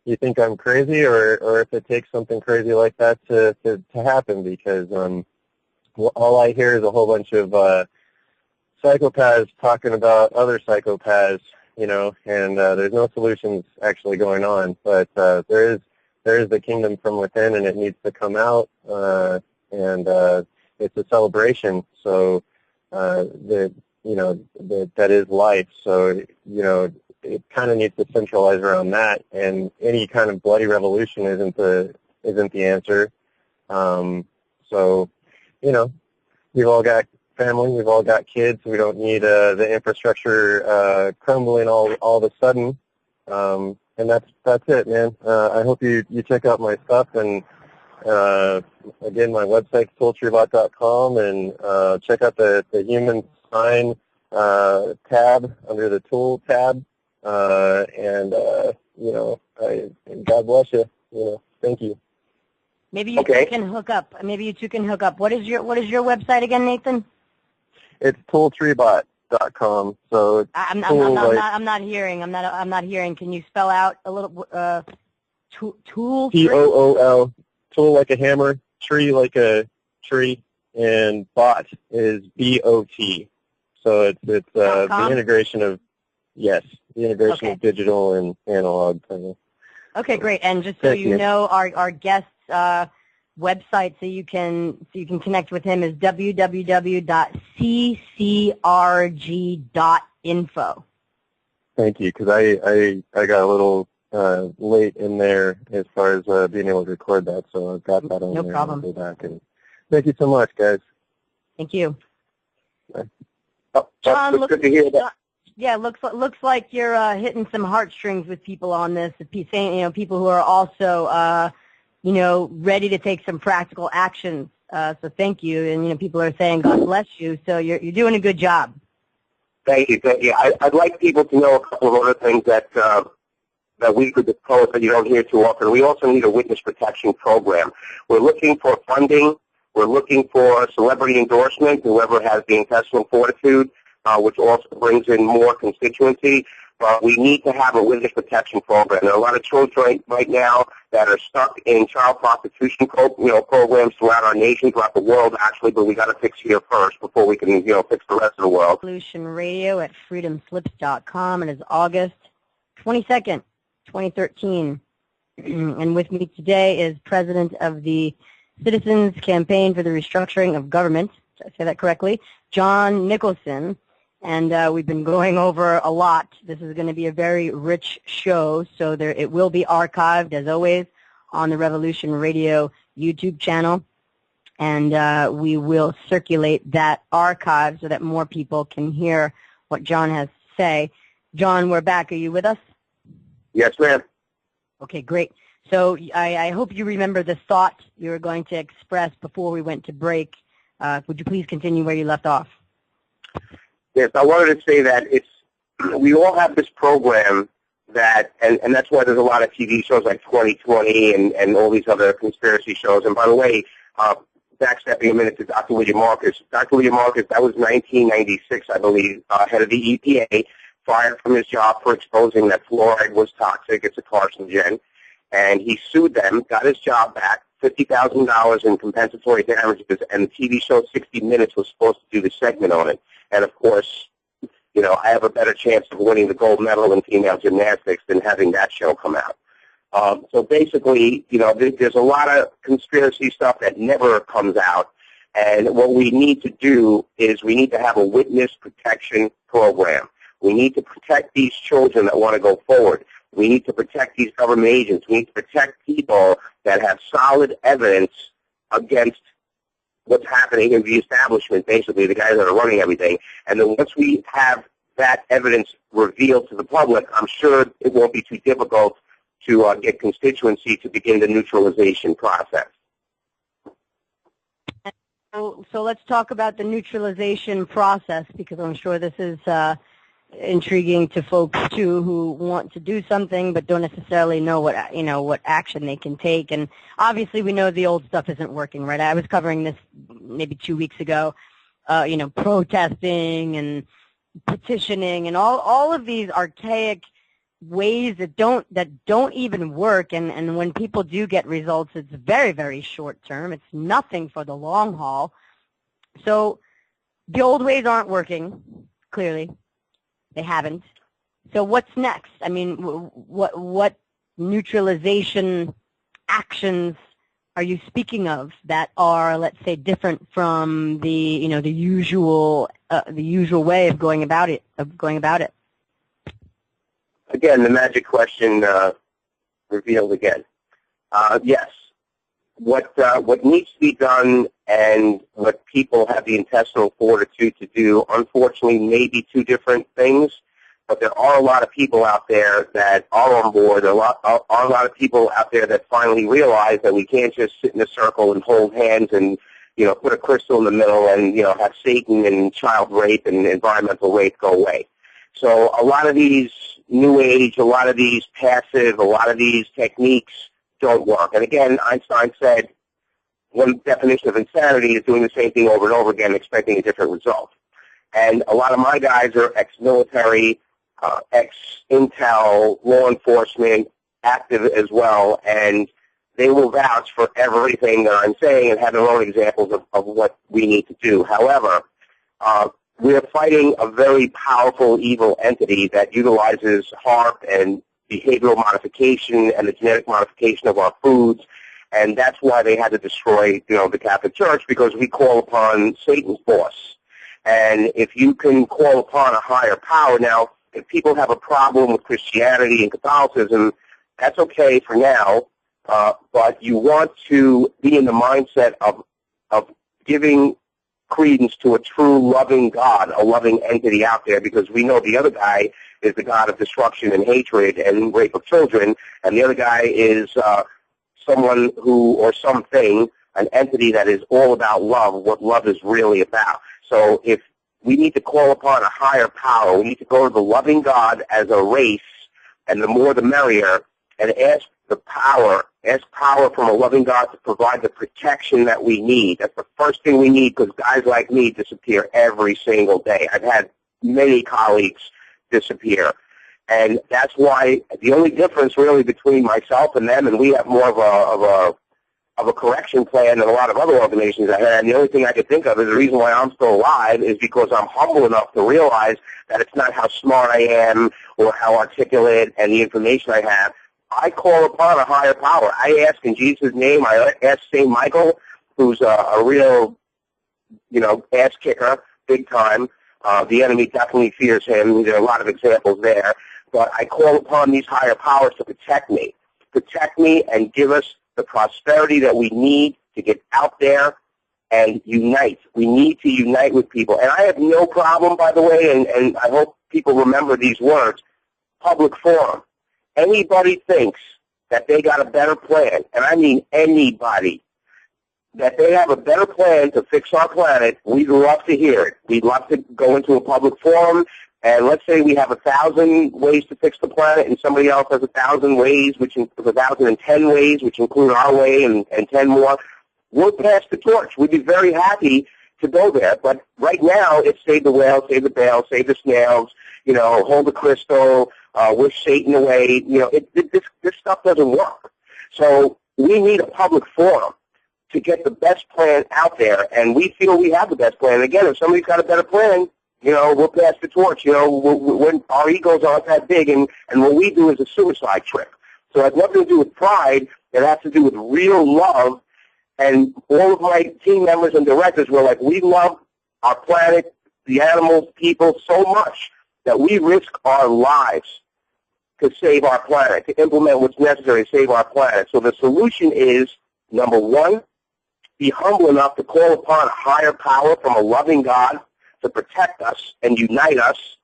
you think I'm crazy, or if it takes something crazy like that to happen, because all I hear is a whole bunch of psychopaths talking about other psychopaths, and there's no solutions actually going on. But there is the kingdom from within, and it needs to come out, and it's a celebration. So that is life. So it kind of needs to centralize around that, and any kind of bloody revolution isn't the answer. So we've all got family, we've all got kids. We don't need the infrastructure crumbling all of a sudden. And that's it, man. I hope you check out my stuff, and again, my website's tooltreebot.com, and check out the human sign tab under the tool tab. And God bless you. Thank you. Maybe you two can hook up. What is your website again, Nathan? It's tooltreebot.com. So I'm not hearing. Can you spell out a little tool? TOOL. Tool like a hammer, tree like a tree, and bot is BOT. So it's the integration of of digital and analog. Okay, great. And just so you know, our guest's website, so you can connect with him, is www.ccrg.info. Thank you, because I got a little late in there as far as being able to record that, so I've got that on there. No problem. I'll go back, and thank you so much, guys. Thank you. Bye. John, good to hear that. Yeah, looks like you're hitting some heartstrings with people on this. People who are also ready to take some practical actions. So thank you, and people are saying God bless you. So you're doing a good job. Thank you. I'd like people to know a couple of other things that we could propose that you don't hear too often. We also need a witness protection program. We're looking for funding. We're looking for celebrity endorsement, whoever has the intestinal fortitude, which also brings in more constituency. But we need to have a witness protection program. There are a lot of children right now that are stuck in child prostitution programs throughout our nation, throughout the world, actually, but we got to fix here first before we can fix the rest of the world. Revolution Radio at freedomslips.com. It is August 22nd, 2013. And with me today is President of the Citizens Campaign for the Restructuring of Government, did I say that correctly, John Nicholson. And we've been going over a lot. This is going to be a very rich show, so it will be archived, as always, on the Revolution Radio YouTube channel. And we will circulate that archive so that more people can hear what John has to say. John, we're back. Are you with us? Yes, ma'am. Okay, great. So I hope you remember the thought you were going to express before we went to break. Would you please continue where you left off? Yes, I wanted to say that we all have this program that, and that's why there's a lot of TV shows like 2020 and all these other conspiracy shows. And by the way, backstepping a minute to Dr. William Marcus. Dr. William Marcus, that was 1996, I believe, head of the EPA, fired from his job for exposing that fluoride was toxic. It's a carcinogen. And he sued them, got his job back, $50,000 in compensatory damages, and the TV show 60 Minutes was supposed to do the segment on it. And, of course, you know, I have a better chance of winning the gold medal in female gymnastics than having that show come out. So basically, you know, there's a lot of conspiracy stuff that never comes out. And what we need to do is we need to have a witness protection program. We need to protect these children that want to go forward. We need to protect these government agents. We need to protect people that have solid evidence against what's happening in the establishment, basically, the guys that are running everything. And then once we have that evidence revealed to the public, I'm sure it won't be too difficult to get constituency to begin the neutralization process. So let's talk about the neutralization process, because I'm sure this is intriguing to folks too who want to do something but don't necessarily know what action they can take. And obviously we know the old stuff isn't working, right? I was covering this maybe 2 weeks ago, protesting and petitioning and all of these archaic ways that don't even work, and when people do get results, it's very, very short term. It's nothing for the long haul. So the old ways aren't working, clearly. They haven't. So what's next? I mean, what neutralization actions are you speaking of that are, let's say, different from the the usual way of going about it? Again, the magic question revealed again. Yes, what needs to be done and what people have the intestinal fortitude to do, unfortunately, may be two different things. But there are a lot of people out there that are on board. There are a lot of people out there that finally realize that we can't just sit in a circle and hold hands and put a crystal in the middle and have Satan and child rape and environmental rape go away. So a lot of these new age, a lot of these passive, a lot of these techniques don't work. And again, Einstein said one definition of insanity is doing the same thing over and over again, expecting a different result. And a lot of my guys are ex-military, ex-intel, law enforcement, active as well, and they will vouch for everything that I'm saying and have their own examples of what we need to do. However, we are fighting a very powerful evil entity that utilizes HAARP and behavioral modification and the genetic modification of our foods, and that's why they had to destroy, the Catholic Church, because we call upon Satan's boss. And if you can call upon a higher power, now, if people have a problem with Christianity and Catholicism, that's okay for now, but you want to be in the mindset of giving credence to a true loving God, a loving entity out there, because we know the other guy is the God of destruction and hatred and rape of children, and the other guy is someone who, or something, an entity that is all about love, what love is really about. So if we need to call upon a higher power, we need to go to the loving God as a race, and the more the merrier, and ask power from a loving God to provide the protection that we need. That's the first thing we need, because guys like me disappear every single day. I've had many colleagues disappear. And that's why the only difference really between myself and them, and we have more of a correction plan than a lot of other organizations I had, and the only thing I could think of is the reason why I'm still alive is because I'm humble enough to realize that it's not how smart I am or how articulate and the information I have. I call upon a higher power. I ask in Jesus' name. I ask St. Michael, who's a real, ass kicker, big time. The enemy definitely fears him. There are a lot of examples there. But I call upon these higher powers to protect me and give us the prosperity that we need to get out there and unite. We need to unite with people. And I have no problem, by the way, and I hope people remember these words, public forum. Anybody thinks that they got a better plan, and I mean anybody, that they have a better plan to fix our planet, we'd love to hear it. We'd love to go into a public forum And let's say we have 1,000 ways to fix the planet, and somebody else has 1,000 ways, 1,010 ways, which include our way and 10 more. We'll pass the torch. We'd be very happy to go there. But right now, it's save the whale, save the bale, save the snails, hold the crystal, wish Satan away. This stuff doesn't work. So we need a public forum to get the best plan out there, and we feel we have the best plan. And again, if somebody's got a better plan, we'll pass the torch. When our egos aren't that big, and what we do is a suicide trip. So it has nothing to do with pride. It has to do with real love. And all of my team members and directors were like, we love our planet, the animals, people so much that we risk our lives to save our planet, to implement what's necessary to save our planet. So the solution is, number one, be humble enough to call upon a higher power from a loving God to protect us and unite us.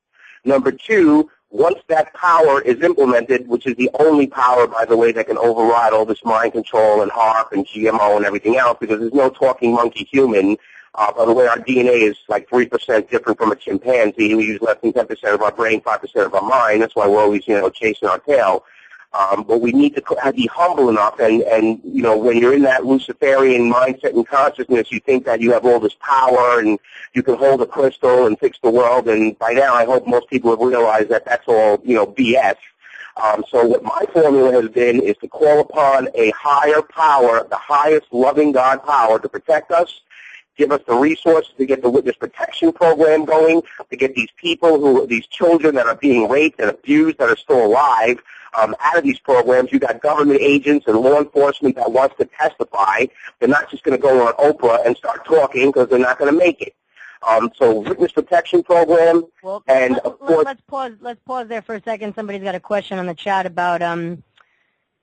Number two, once that power is implemented, which is the only power, by the way, that can override all this mind control and HARP and GMO and everything else, because there's no talking monkey human. By the way, our DNA is like 3% different from a chimpanzee. We use less than 10% of our brain, 5% of our mind. That's why we're always, chasing our tail. But we need to be humble enough, and when you're in that Luciferian mindset and consciousness, you think that you have all this power and you can hold a crystal and fix the world. And by now, I hope most people have realized that that's all, BS. So what my formula has been is to call upon a higher power, the highest loving God power, to protect us, give us the resources to get the witness protection program going, to get these people these children that are being raped and abused that are still alive, out of these programs. You got government agents and law enforcement that wants to testify. They're not just going to go on Oprah and start talking because they're not going to make it. So witness protection program, well, and of course, let's pause there for a second. Somebody's got a question on the chat about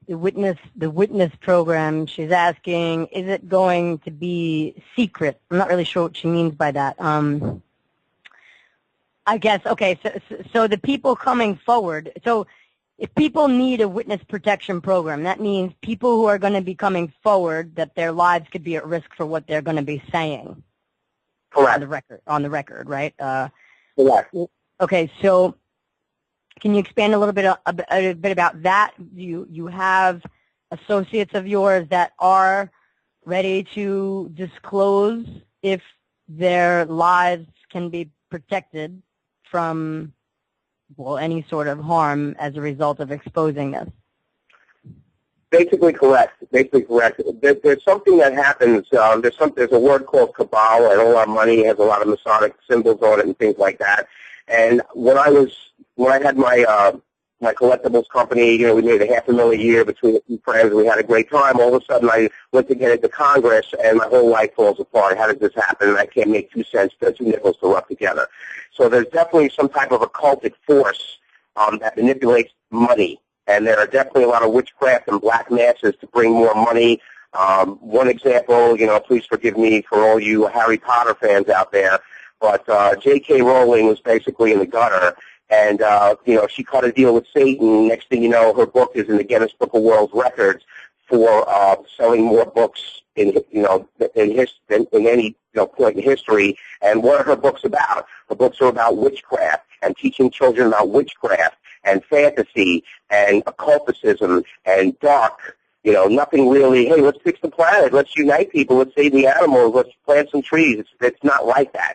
the witness program. She's asking, is it going to be secret? I'm not really sure what she means by that. I guess, okay, so the people coming forward, so if people need a witness protection program, that means people who are going to be coming forward, that their lives could be at risk for what they're going to be saying. Correct. On the record, right? Correct. Okay, so can you expand a little bit about that? You have associates of yours that are ready to disclose if their lives can be protected from, well, any sort of harm as a result of exposing this. Basically correct. There's something that happens. There's a word called cabal. I know a lot of money has a lot of Masonic symbols on it and things like that. And when I had my my collectibles company, we made $500,000 a year between a few friends. We had a great time. All of a sudden, I went to get into Congress, and my whole life falls apart. How did this happen? And I can't make 2 nickels to rub together. So there's definitely some type of occultic force that manipulates money. And there are definitely a lot of witchcraft and black masses to bring more money. One example, please forgive me for all you Harry Potter fans out there, but J.K. Rowling was basically in the gutter, and she cut a deal with Satan. Next thing you know, her book is in the Guinness Book of World Records for selling more books in any point in history. And what are her books about? Her books are about witchcraft and teaching children about witchcraft and fantasy and occulticism and dark, nothing really, hey, let's fix the planet, let's unite people, let's save the animals, let's plant some trees. It's not like that.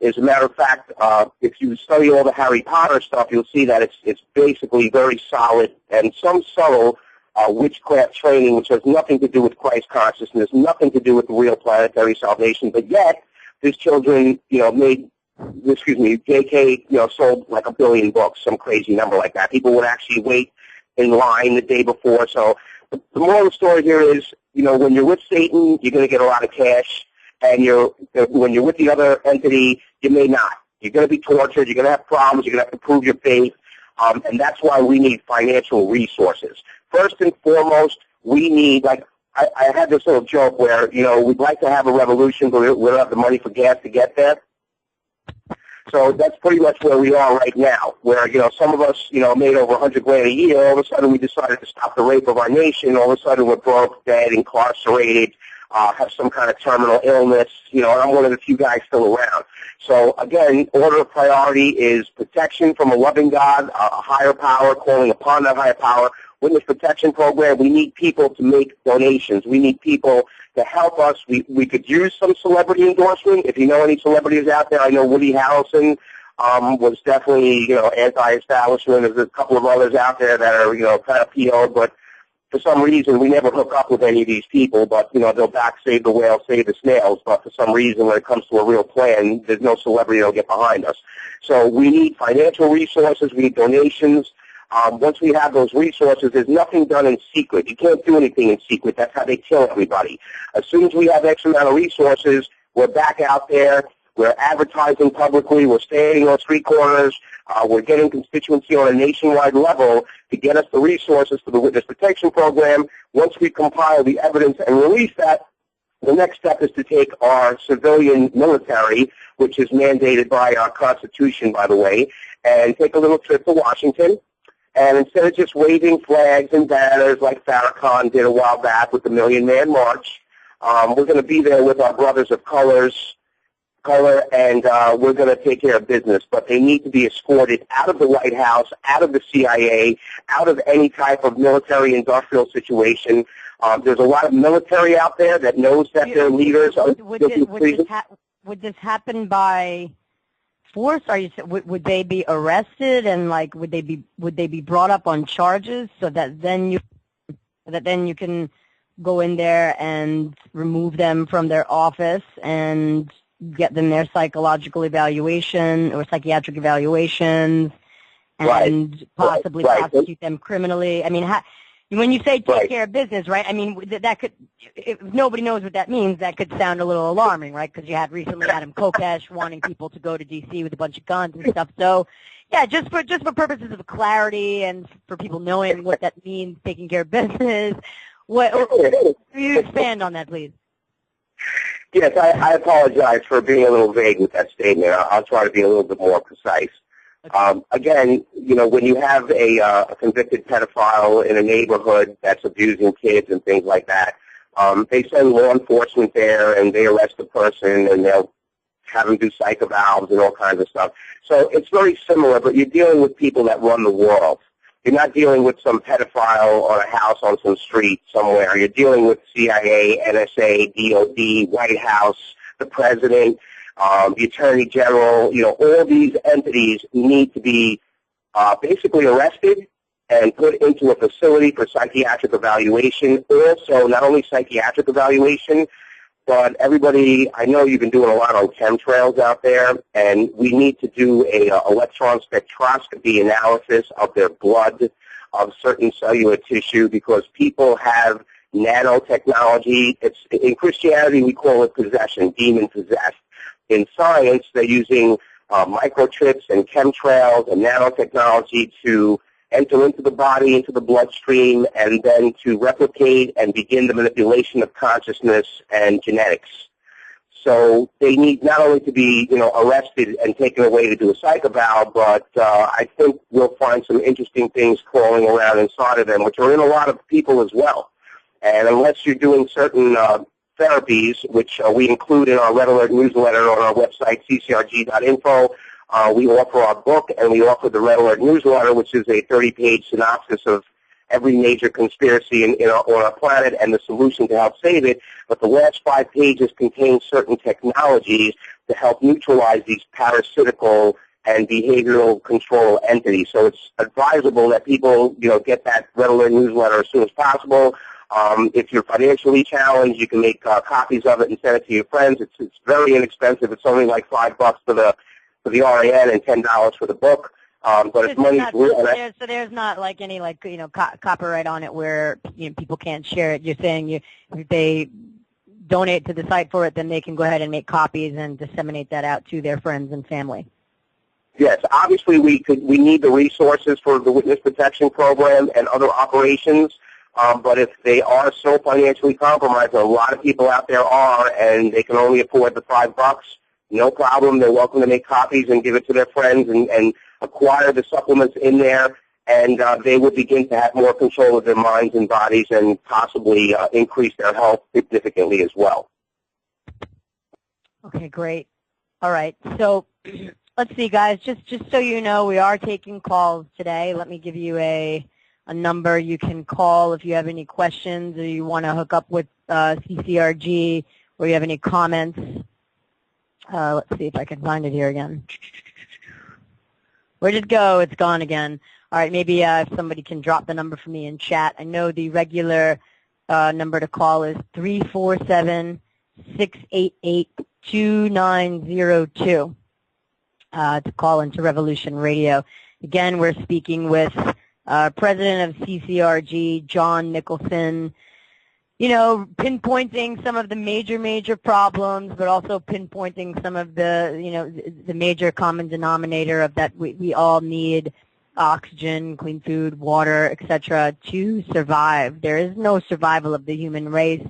As a matter of fact, if you study all the Harry Potter stuff, you'll see that it's basically very solid and some subtle witchcraft training, which has nothing to do with Christ consciousness, nothing to do with real planetary salvation, but yet these children, J.K., sold like 1 billion books, some crazy number like that. People would actually wait in line the day before. So the moral of the story here is, when you're with Satan, you're going to get a lot of cash, and when you're with the other entity, you may not. You're going to be tortured. You're going to have problems. You're going to have to prove your faith, and that's why we need financial resources. First and foremost, we need, like, I had this little joke where, we'd like to have a revolution, but we don't have the money for gas to get there. So that's pretty much where we are right now, where, some of us, made over $100,000 a year. All of a sudden we decided to stop the rape of our nation. All of a sudden we're broke, dead, incarcerated. have some kind of terminal illness, and I'm one of the few guys still around. So, again, order of priority is protection from a loving God, a higher power, calling upon that higher power. Witness protection program, we need people to make donations. We need people to help us. We could use some celebrity endorsement. If you know any celebrities out there, I know Woody Harrelson was definitely, anti-establishment. There's a couple of others out there that are, kind of PO'd, but for some reason we never hook up with any of these people. But, they'll back save the whale, save the snails. But for some reason, when it comes to a real plan, there's no celebrity that'll get behind us. So we need financial resources. We need donations. Once we have those resources, there's nothing done in secret. You can't do anything in secret. That's how they kill everybody. As soon as we have X amount of resources, we're back out there. We're advertising publicly. We're standing on street corners. We're getting constituency on a nationwide level to get us the resources for the Witness Protection Program. Once we compile the evidence and release that, the next step is to take our civilian military, which is mandated by our Constitution, by the way, and take a little trip to Washington. And instead of just waving flags and banners like Farrakhan did a while back with the Million Man March, we're going to be there with our brothers of color, and we're going to take care of business. But they need to be escorted out of the White House, out of the CIA, out of any type of military-industrial situation. There's a lot of military out there that knows that their leaders are would this happen by force? Would they be arrested, and would they be brought up on charges so that then you can go in there and remove them from their office and get them their psychological evaluation or psychiatric evaluations and possibly prosecute them criminally? I mean, when you say take care of business, right, I mean, that could, if nobody knows what that means, that could sound a little alarming, right, because you had recently Adam Kokesh wanting people to go to D.C. with a bunch of guns and stuff. So, yeah, just for purposes of clarity and for people knowing what that means, taking care of business, can you expand on that, please? Yes, I apologize for being a little vague with that statement. I'll try to be a little bit more precise. Again, when you have a convicted pedophile in a neighborhood that's abusing kids and things like that, they send law enforcement there and they arrest the person and they'll have them do psych evals and all kinds of stuff. So it's very similar, but you're dealing with people that run the world. You're not dealing with some pedophile on a house on some street somewhere. You're dealing with CIA, NSA, DOD, White House, the President, the Attorney General. All these entities need to be basically arrested and put into a facility for psychiatric evaluation. Also, not only psychiatric evaluation, but everybody, I know you've been doing a lot on chemtrails out there, and we need to do a electron spectroscopy analysis of their blood, of certain cellular tissue, because people have nanotechnology. In Christianity, we call it possession, demon-possessed. In science, they're using microchips and chemtrails and nanotechnology to enter into the body, into the bloodstream, and then to replicate and begin the manipulation of consciousness and genetics. So they need not only to be, arrested and taken away to do a psych eval, but I think we'll find some interesting things crawling around inside of them, which are in a lot of people as well. And unless you're doing certain therapies, which we include in our Red Alert newsletter on our website, ccrg.info, we offer our book, and we offer the Red Alert newsletter, which is a 30-page synopsis of every major conspiracy on our planet and the solution to help save it. But the last 5 pages contain certain technologies to help neutralize these parasitical and behavioral control entities. So it's advisable that people, get that Red Alert newsletter as soon as possible. If you're financially challenged, you can make copies of it and send it to your friends. It's very inexpensive. It's only like $5 for the RAN and $10 for the book. But if money's so there's not like any copyright on it where people can't share it. You're saying if they donate to the site for it, then they can go ahead and make copies and disseminate that out to their friends and family. Yes, obviously we need the resources for the Witness Protection Program and other operations. But if they are so financially compromised, a lot of people out there are, and they can only afford the $5, no problem. They're welcome to make copies and give it to their friends and acquire the supplements in there. and they would begin to have more control of their minds and bodies and possibly increase their health significantly as well. Okay, great. All right, so let's see, guys. Just so you know, we are taking calls today. Let me give you a number you can call if you have any questions or you want to hook up with CCRG or you have any comments. Let's see if I can find it here again. Where did it go? It's gone again. All right, maybe if somebody can drop the number for me in chat. I know the regular number to call is 347-688-2902 to call into Revolution Radio. Again, we're speaking with President of CCRG, John Nicholson, you know, pinpointing some of the major problems, but also pinpointing some of the, you know, the major common denominator of that we all need oxygen, clean food, water, etc. to survive. There is no survival of the human race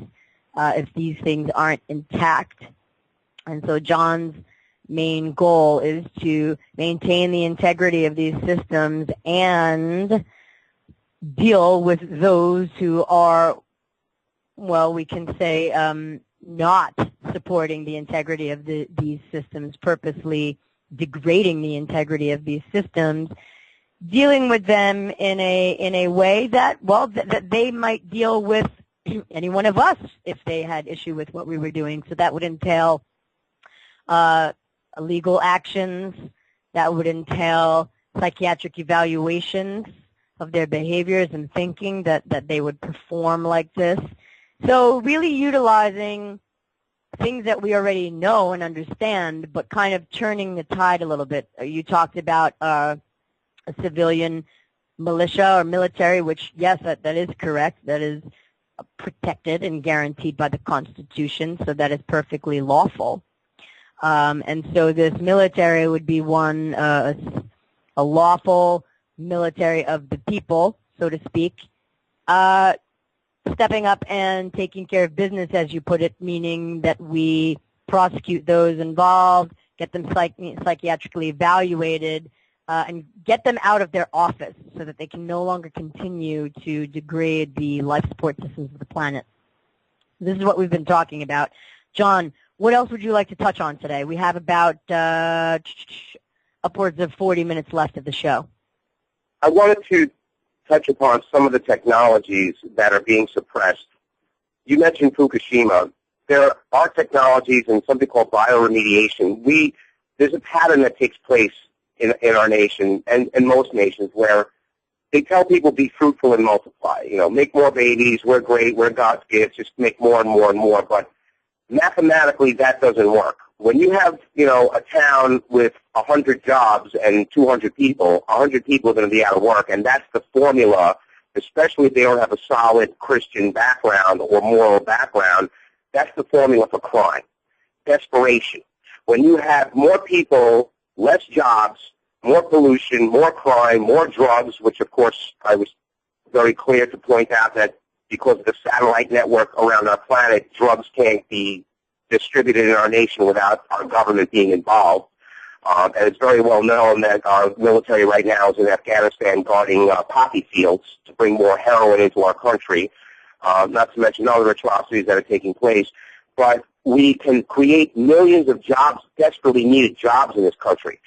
if these things aren't intact. And so John's main goal is to maintain the integrity of these systems and deal with those who are, well, we can say not supporting the integrity of these systems, purposely degrading the integrity of these systems, dealing with them in a way that, well, that they might deal with any one of us if they had issue with what we were doing. So that would entail legal actions, that would entail psychiatric evaluations of their behaviors and thinking that they would perform like this. So really utilizing things that we already know and understand, but kind of turning the tide a little bit. You talked about a civilian militia or military, which, yes, that is correct. That is protected and guaranteed by the Constitution, so that is perfectly lawful. And so this military would be one, a lawful military of the people, so to speak, stepping up and taking care of business, as you put it, meaning that we prosecute those involved, get them psychiatrically evaluated, and get them out of their office so that they can no longer continue to degrade the life support systems of the planet. This is what we've been talking about. John, what else would you like to touch on today? We have about upwards of 40 minutes left of the show. I wanted to touch upon some of the technologies that are being suppressed. You mentioned Fukushima. There are technologies and something called bioremediation. There's a pattern that takes place in our nation and most nations where they tell people be fruitful and multiply. You know, make more babies, we're great, we're God's gifts, just make more and more and more. But mathematically, that doesn't work. When you have, you know, a town with 100 jobs and 200 people, 100 people are going to be out of work, and that's the formula, especially if they don't have a solid Christian background or moral background, that's the formula for crime. Desperation. When you have more people, less jobs, more pollution, more crime, more drugs, which, of course, I was very clear to point out that because of the satellite network around our planet, drugs can't be distributed in our nation without our government being involved. And it's very well known that our military right now is in Afghanistan guarding poppy fields to bring more heroin into our country, not to mention other atrocities that are taking place. But we can create millions of jobs, desperately needed jobs in this country.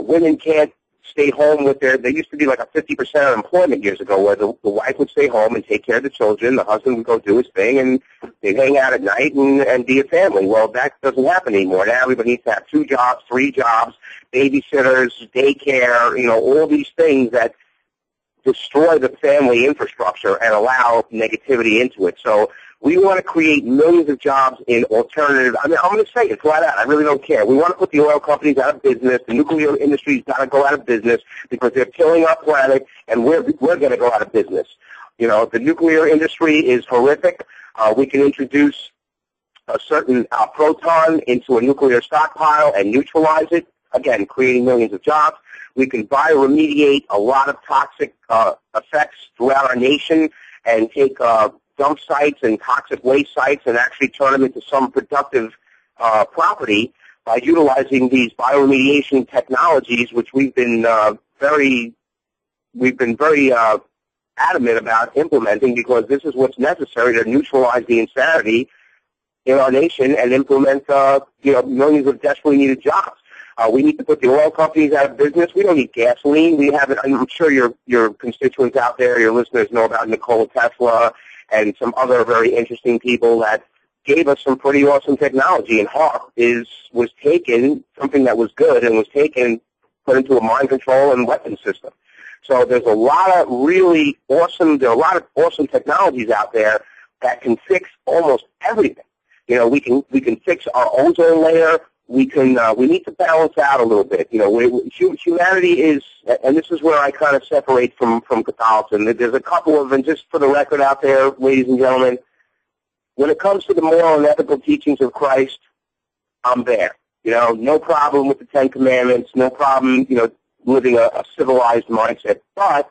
Women can't stay home with there used to be like a 50% unemployment years ago where the wife would stay home and take care of the children, the husband would go do his thing, and they'd hang out at night and be a family. Well, that doesn't happen anymore. Now everybody needs to have 2 jobs, 3 jobs, babysitters, daycare, you know, all these things that destroy the family infrastructure and allow negativity into it. So we want to create millions of jobs in alternative. I mean, I'm going to say it flat out. I really don't care. We want to put the oil companies out of business. The nuclear industry's got to go out of business because they're killing our planet, and we're going to go out of business. You know, the nuclear industry is horrific. We can introduce a certain proton into a nuclear stockpile and neutralize it, again, creating millions of jobs. We can bioremediate a lot of toxic effects throughout our nation and take dump sites and toxic waste sites and actually turn them into some productive property by utilizing these bioremediation technologies, which we've been very we've been very adamant about implementing, because this is what's necessary to neutralize the insanity in our nation and implement millions of desperately needed jobs. We need to put the oil companies out of business. We don't need gasoline. We have it. I'm sure your constituents out there, your listeners, know about Nikola Tesla and some other very interesting people that gave us some pretty awesome technology. And HAARP was taken, something that was good, and was taken, put into a mind control and weapon system. So there's a lot of really awesome. There are a lot of awesome technologies out there that can fix almost everything. We can fix our ozone layer. We need to balance out a little bit. Humanity is, and this is where I kind of separate from Catholicism. There's a couple of, and just for the record out there, ladies and gentlemen, when it comes to the moral and ethical teachings of Christ, I'm there. No problem with the Ten Commandments, no problem, living a civilized mindset. But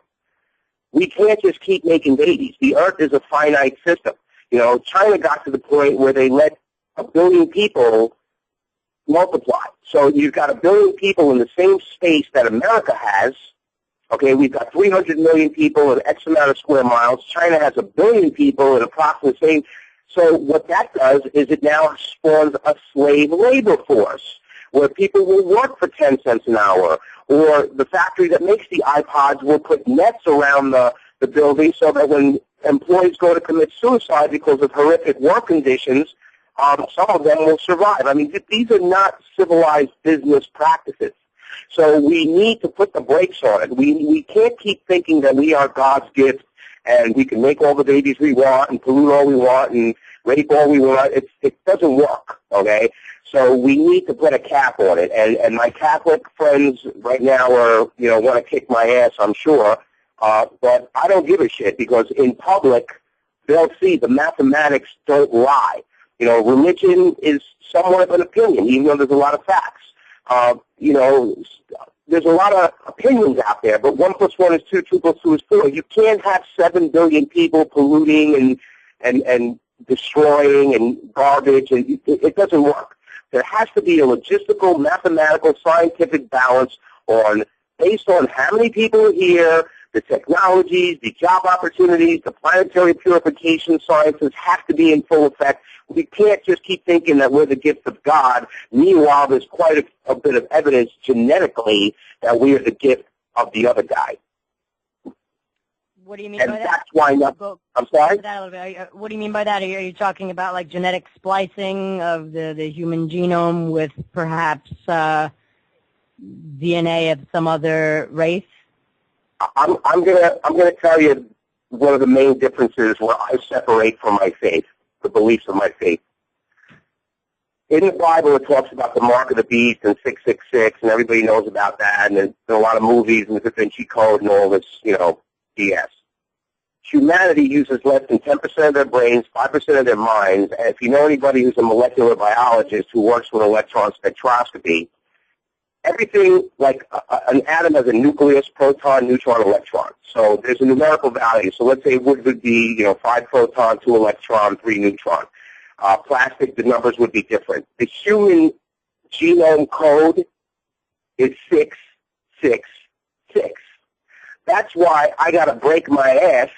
we can't just keep making babies. The earth is a finite system. China got to the point where they let 1 billion people multiply. So you've got 1 billion people in the same space that America has. Okay, we've got 300 million people in X amount of square miles. China has 1 billion people in approximately the same. So what that does is it now spawns a slave labor force where people will work for 10 cents an hour, or the factory that makes the iPods will put nets around the building so that when employees go to commit suicide because of horrific work conditions, some of them will survive. I mean, these are not civilized business practices. So we need to put the brakes on it. We can't keep thinking that we are God's gift and we can make all the babies we want and pollute all we want and rape all we want. It doesn't work, okay? So we need to put a cap on it. And my Catholic friends right now want to kick my ass, I'm sure. But I don't give a shit, because in public, they'll see the mathematics don't lie. Religion is somewhat of an opinion, even though there's a lot of facts. There's a lot of opinions out there, but 1 + 1 is 2, 2 + 2 is 4. You can't have 7 billion people polluting and destroying and garbage, and it doesn't work. There has to be a logistical, mathematical, scientific balance based on how many people are here, the technologies, the job opportunities, the planetary purification sciences have to be in full effect. We can't just keep thinking that we're the gift of God. Meanwhile, there's quite a bit of evidence genetically that we are the gift of the other guy. What do you mean by that? And that's why not. I'm sorry? What do you mean by that? Are you talking about like genetic splicing of the human genome with perhaps DNA of some other race? I'm gonna tell you one of the main differences where I separate from my faith, the beliefs of my faith. In the Bible, it talks about the mark of the beast and 666, and everybody knows about that. And there's been a lot of movies and the Da Vinci Code and all this, BS. Humanity uses less than 10% of their brains, 5% of their minds. And if you know anybody who's a molecular biologist who works with electron spectroscopy, everything like an atom has a nucleus, proton, neutron, electron. So there's a numerical value. So let's say wood would be, 5 proton, 2 electron, 3 neutron. Plastic, the numbers would be different. The human genome code is 666. That's why I got to break my ass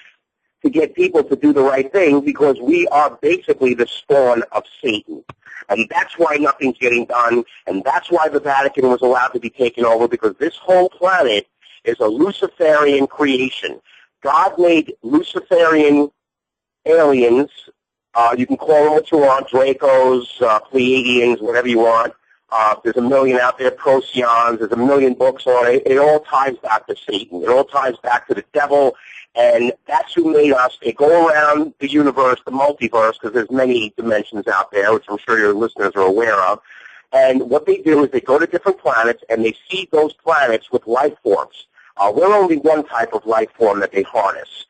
to get people to do the right thing, because we are basically the spawn of Satan. And that's why nothing's getting done, and that's why the Vatican was allowed to be taken over, because this whole planet is a Luciferian creation. God made Luciferian aliens. You can call them what you want, Dracos, Pleiadians, whatever you want. There's a million out there, Procyon. There's a million books on it. It all ties back to Satan. It all ties back to the devil, and that's who made us. They go around the universe, the multiverse, because there's many dimensions out there, which I'm sure your listeners are aware of. And what they do is they go to different planets, and they seed those planets with life forms. We're only one type of life form that they harness.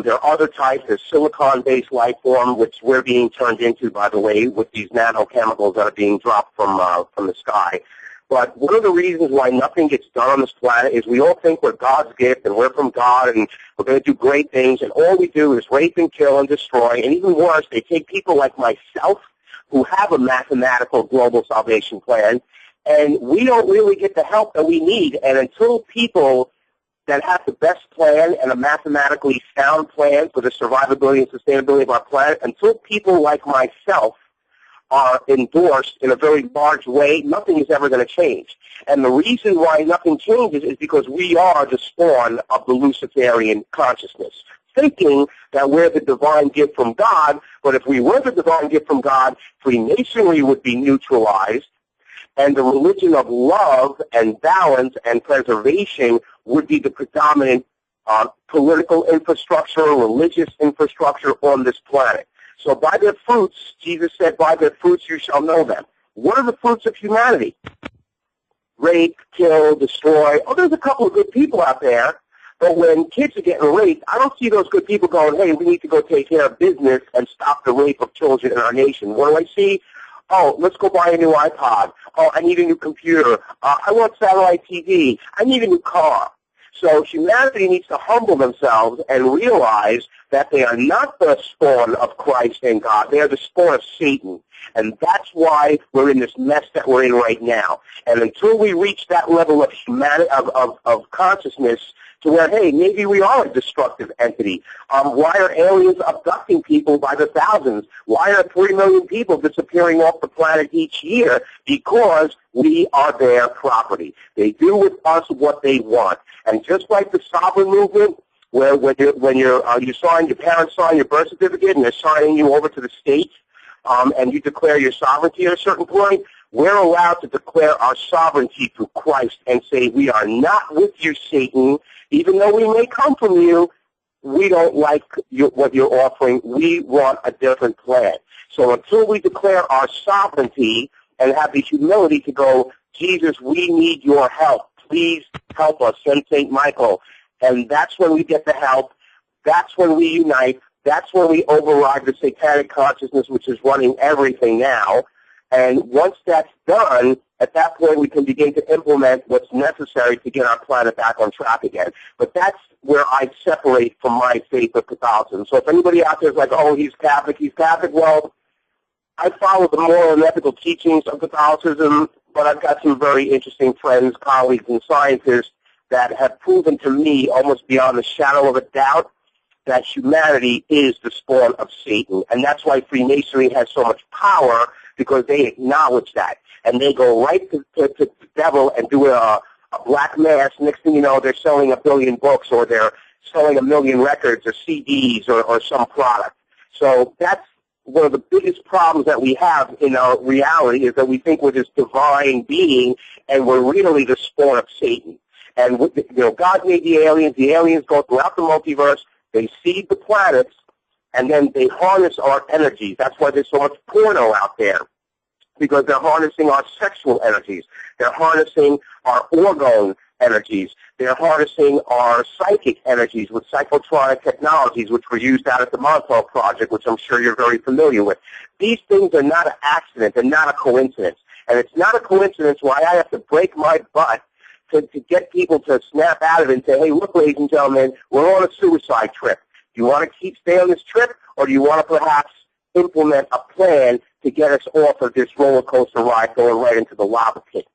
There are other types. There's silicon-based life form, which we're being turned into, by the way, with these nanochemicals that are being dropped from the sky. But one of the reasons why nothing gets done on this planet is we all think we're God's gift and we're from God and we're going to do great things, and all we do is rape and kill and destroy. And even worse, they take people like myself who have a mathematical global salvation plan, and we don't really get the help that we need. And until people that has the best plan and a mathematically sound plan for the survivability and sustainability of our planet, until people like myself are endorsed in a very large way, nothing is ever going to change. And the reason why nothing changes is because we are the spawn of the Luciferian consciousness, thinking that we're the divine gift from God, but if we were the divine gift from God, Freemasonry would be neutralized, and the religion of love and balance and preservation would be the predominant political infrastructure, religious infrastructure on this planet. So by their fruits, Jesus said, by their fruits you shall know them. What are the fruits of humanity? Rape, kill, destroy. Oh, there's a couple of good people out there, but when kids are getting raped, I don't see those good people going, hey, we need to go take care of business and stop the rape of children in our nation. What do I see? Oh, let's go buy a new iPod. Oh, I need a new computer. I want satellite TV. I need a new car. So humanity needs to humble themselves and realize that they are not the spawn of Christ and God. They are the spawn of Satan. And that's why we're in this mess that we're in right now. And until we reach that level of humanity, of consciousness, to where, hey, maybe we are a destructive entity. Why are aliens abducting people by the thousands? Why are 3 million people disappearing off the planet each year? Because we are their property. They do with us what they want. And just like the sovereign movement, where you sign, your parents sign your birth certificate and they're signing you over to the state, and you declare your sovereignty at a certain point, we're allowed to declare our sovereignty through Christ and say, we are not with you, Satan. Even though we may come from you, we don't like what you're offering. We want a different plan. So until we declare our sovereignty and have the humility to go, Jesus, we need your help. Please help us. Send St. Michael. And that's when we get the help. That's when we unite. That's when we override the satanic consciousness, which is running everything now. And once that's done, at that point we can begin to implement what's necessary to get our planet back on track again. But that's where I separate from my faith of Catholicism. So if anybody out there is like, oh, he's Catholic, well, I follow the moral and ethical teachings of Catholicism, but I've got some very interesting friends, colleagues, and scientists that have proven to me, almost beyond the shadow of a doubt, that humanity is the spawn of Satan. And that's why Freemasonry has so much power, because they acknowledge that. And they go right to the devil and do a black mass. Next thing you know, they're selling 1 billion books, or they're selling 1 million records or CDs or some product. So that's one of the biggest problems that we have in our reality, is that we think we're this divine being and we're really the spawn of Satan. And God made the aliens go throughout the multiverse, they seed the planets, and then they harness our energies. That's why there's so much porno out there, because they're harnessing our sexual energies. They're harnessing our orgone energies. They're harnessing our psychic energies with psychotronic technologies, which were used out at the Montauk Project, which I'm sure you're very familiar with. These things are not an accident. They're not a coincidence. And it's not a coincidence why I have to break my butt to get people to snap out of it and say, hey, look, ladies and gentlemen, we're on a suicide trip. Do you want to stay on this trip, or do you want to perhaps implement a plan to get us off of this roller coaster ride going right into the lava pit?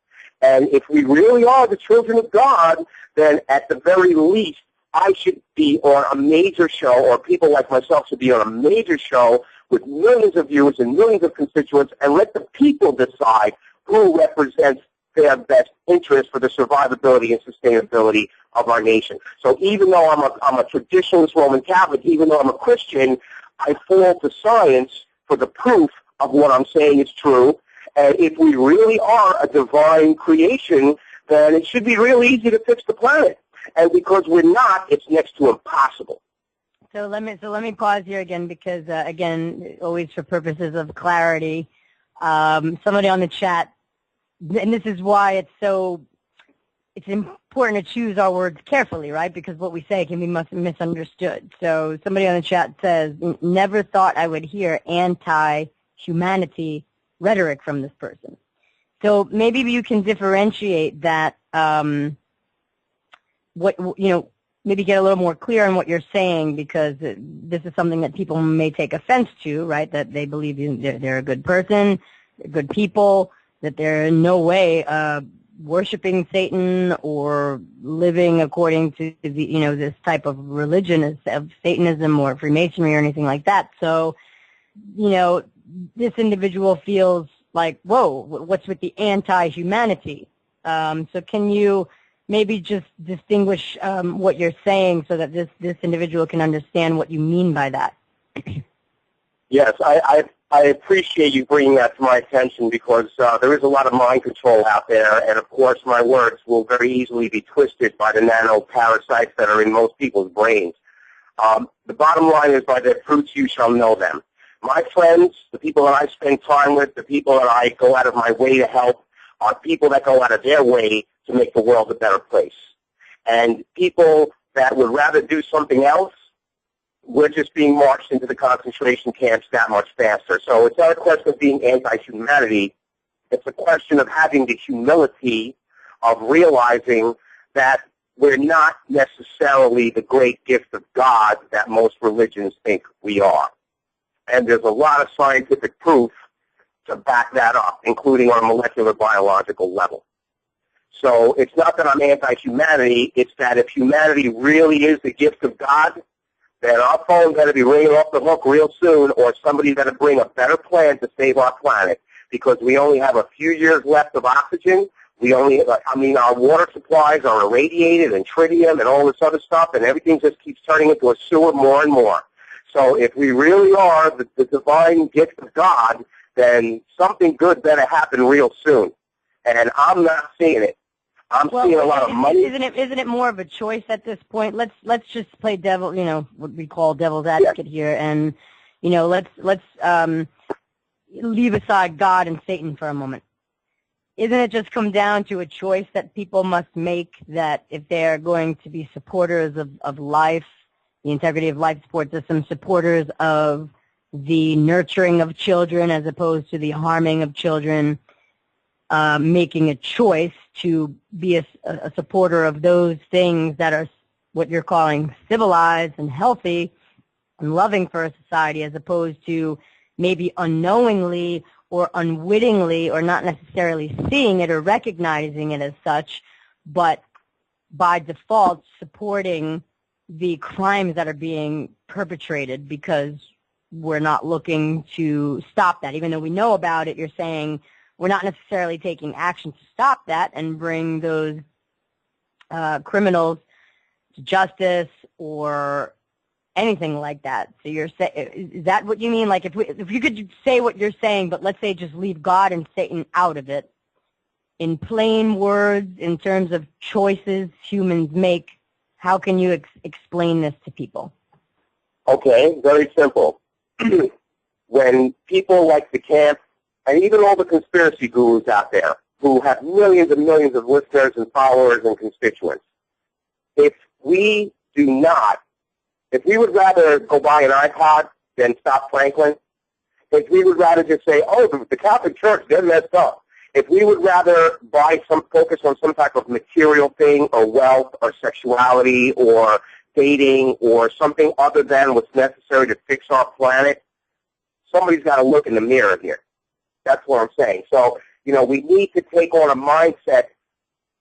And if we really are the children of God, then at the very least, I should be on a major show, or people like myself should be on a major show with millions of viewers and millions of constituents, and let the people decide who represents their best interest for the survivability and sustainability of our nation. So even though I'm a traditionalist Roman Catholic, even though I'm a Christian, I fall to science for the proof of what I'm saying is true. And if we really are a divine creation, then it should be real easy to fix the planet. And because we're not, it's next to impossible. So let me pause here again, because again, always for purposes of clarity, somebody on the chat, and this is why it's important to choose our words carefully, right? Because what we say can be misunderstood. So somebody on the chat says, never thought I would hear anti-humanity rhetoric from this person. So maybe you can differentiate that, maybe get a little more clear on what you're saying, because this is something that people may take offense to, right? That they believe they're a good person, they're good people, that they're in no way worshiping Satan or living according to the, this type of religion of Satanism or Freemasonry or anything like that. So, this individual feels like, whoa, what's with the anti-humanity? So can you maybe just distinguish what you're saying so that this individual can understand what you mean by that? Yes, I appreciate you bringing that to my attention because there is a lot of mind control out there, and of course my words will very easily be twisted by the nanoparasites that are in most people's brains. The bottom line is, by their fruits you shall know them. My friends, the people that I spend time with, the people that I go out of my way to help, are people that go out of their way to make the world a better place. And people that would rather do something else, we're just being marched into the concentration camps that much faster. So it's not a question of being anti-humanity. It's a question of having the humility of realizing that we're not necessarily the great gift of God that most religions think we are. And there's a lot of scientific proof to back that up, including on a molecular biological level. So it's not that I'm anti-humanity, it's that if humanity really is the gift of God, then our phone got to be ringing off the hook real soon, or somebody's got to bring a better plan to save our planet, because we only have a few years left of oxygen. Our water supplies are irradiated and tritium and all this other stuff, and everything just keeps turning into a sewer more and more. So if we really are the divine gift of God, then something good better happen real soon. And I'm not seeing it. I'm seeing a lot of money. Isn't it more of a choice at this point? Let's just play devil, what we call devil's advocate here, and let's leave aside God and Satan for a moment. Isn't it just come down to a choice that people must make, that if they're going to be supporters of life, the integrity of life support system, supporters of the nurturing of children as opposed to the harming of children, making a choice to be a supporter of those things that are what you're calling civilized and healthy and loving for a society, as opposed to maybe unknowingly or unwittingly, or not necessarily seeing it or recognizing it as such, but by default supporting the crimes that are being perpetrated because we're not looking to stop that. Even though we know about it, you're saying we're not necessarily taking action to stop that and bring those criminals to justice or anything like that. So is that what you mean? Like if you could say what you're saying, but let's say just leave God and Satan out of it, in plain words, in terms of choices humans make, how can you explain this to people? Okay, very simple. When people like the camp, and even all the conspiracy gurus out there who have millions and millions of listeners and followers and constituents, if we would rather go buy an iPod than stop Franklin, if we would rather just say, oh, the Catholic Church, they're messed up, if we would rather focus on some type of material thing or wealth or sexuality or dating or something other than what's necessary to fix our planet, somebody's got to look in the mirror here. That's what I'm saying. So, we need to take on a mindset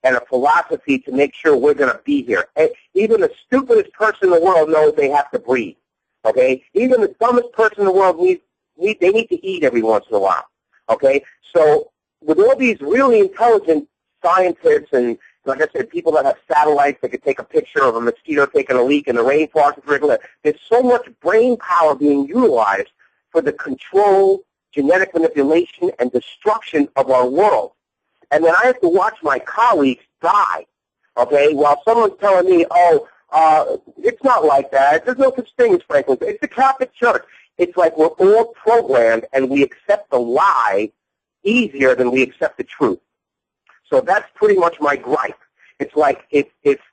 and a philosophy to make sure we're going to be here. And even the stupidest person in the world knows they have to breathe. Okay? Even the dumbest person in the world they need to eat every once in a while. Okay? So with all these really intelligent scientists and, like I said, people that have satellites that can take a picture of a mosquito taking a leak in the rainforest, there's so much brain power being utilized for the control, genetic manipulation, and destruction of our world. And then I have to watch my colleagues die, okay, while someone's telling me, it's not like that. There's no such thing as Franklin. It's the Catholic Church. It's like we're all programmed and we accept the lie easier than we accept the truth. So that's pretty much my gripe. It's like if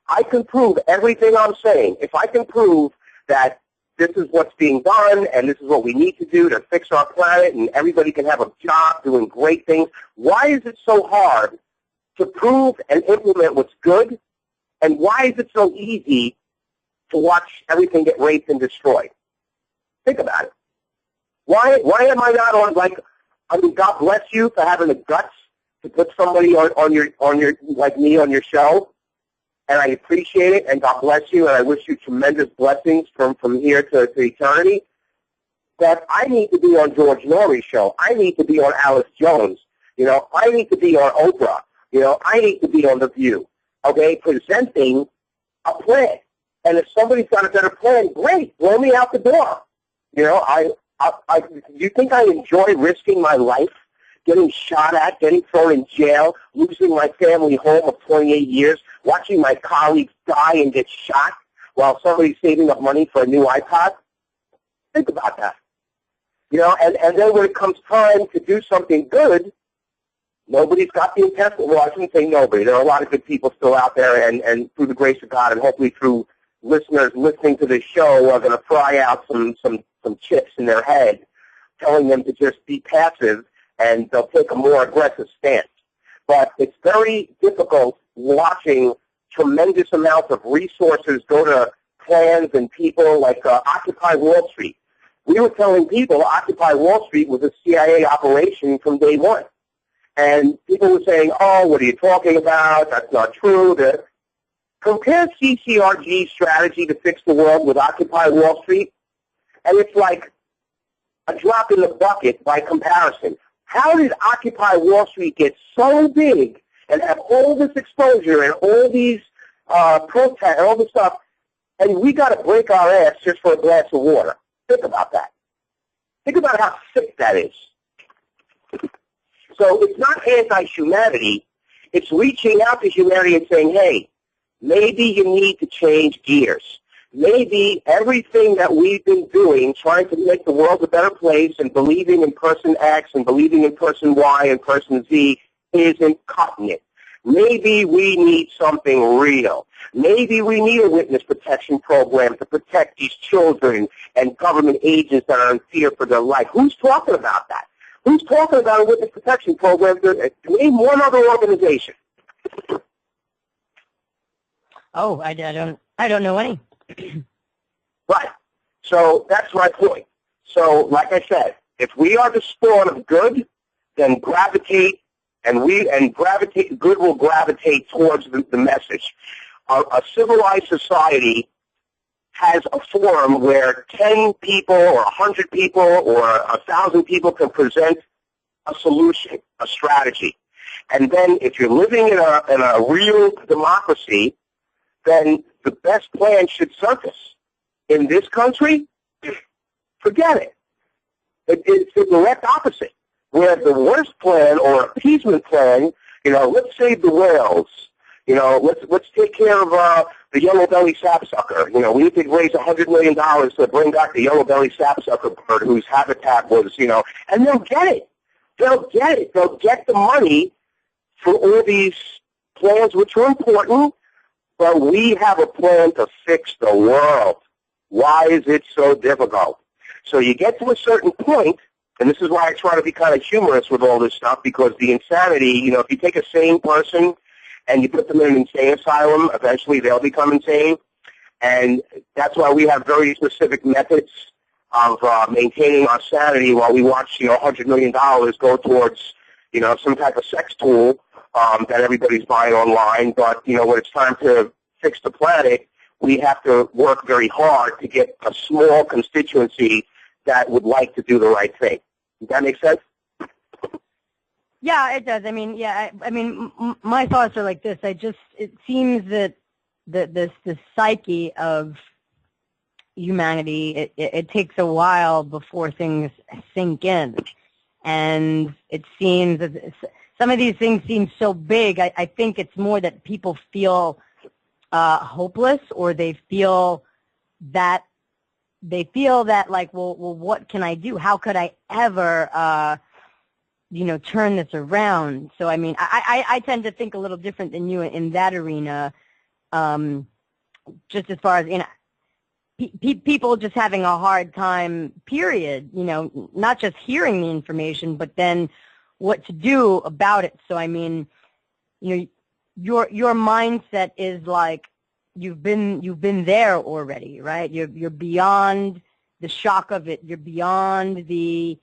I can prove everything I'm saying, if I can prove that this is what's being done, and this is what we need to do to fix our planet, and everybody can have a job doing great things. Why is it so hard to prove and implement what's good, and why is it so easy to watch everything get raped and destroyed? Think about it. Why am I not on, God bless you for having the guts to put somebody on your like me on your show, and I appreciate it, and God bless you, and I wish you tremendous blessings from here to eternity. But I need to be on George Norrie's show. I need to be on Alex Jones. You know, I need to be on Oprah. You know, I need to be on The View. Okay, presenting a plan. And if somebody's got a better plan, great, blow me out the door. You know, you think I enjoy risking my life, getting shot at, getting thrown in jail, losing my family home of 28 years, watching my colleagues die and get shot while somebody's saving up money for a new iPod? Think about that. You know, and then when it comes time to do something good, nobody's got the intent. Well, I shouldn't say nobody. There are a lot of good people still out there, and through the grace of God, and hopefully through listeners listening to this show, are going to fry out some chips in their head, telling them to just be passive, and they'll take a more aggressive stance. But it's very difficult watching tremendous amounts of resources go to plans and people like Occupy Wall Street. We were telling people Occupy Wall Street was a CIA operation from day one. And people were saying, oh, what are you talking about? That's not true. Compare CCRG's strategy to fix the world with Occupy Wall Street, and it's like a drop in the bucket by comparison. How did Occupy Wall Street get so big and have all this exposure and all these protests and all this stuff, and we got to break our ass just for a glass of water? Think about that. Think about how sick that is. So it's not anti-humanity. It's reaching out to humanity and saying, hey, maybe you need to change gears. Maybe everything that we've been doing, trying to make the world a better place and believing in person X and believing in person Y and person Z, isn't cutting it. Maybe we need something real. Maybe we need a witness protection program to protect these children and government agents that are in fear for their life. Who's talking about that? Who's talking about a witness protection program? Name one other organization. Oh, I don't know any. Right. So that's my point. So, like I said, if we are the spawn of good, then gravitate, good will gravitate towards the message. A civilized society has a forum where 10 people or 100 people or 1,000 people can present a solution, a strategy. And then if you're living in a real democracy, then the best plan should surface. In this country, forget it. It's the direct opposite, where the worst plan or appeasement plan, you know, let's save the whales. You know, let's take care of the yellow-belly sapsucker. You know, we need to raise $100 million to bring back the yellow-belly sapsucker bird whose habitat was, you know, and they'll get it. They'll get it. They'll get the money for all these plans, which are important, but we have a plan to fix the world. Why is it so difficult? So you get to a certain point, and this is why I try to be kind of humorous with all this stuff, because the insanity, you know, if you take a sane person and you put them in an insane asylum, eventually they'll become insane. And that's why we have very specific methods of maintaining our sanity while we watch, you know, $100 million go towards, you know, some type of sex tool that everybody's buying online. But, you know, when it's time to fix the planet, we have to work very hard to get a small constituency that would like to do the right thing. Does that make sense? Yeah, it does. I mean, my thoughts are like this. It seems that the psyche of humanity, it takes a while before things sink in. And it seems that some of these things seem so big. I think it's more that people feel hopeless, or they feel that like, well, what can I do? How could I ever, turn this around? So, I mean, I tend to think a little different than you in that arena, just as far as, you know, people just having a hard time, period, you know, not just hearing the information, but then what to do about it. So, I mean, you know, your mindset is like you've been there already, right? You're beyond the shock of it. You're beyond the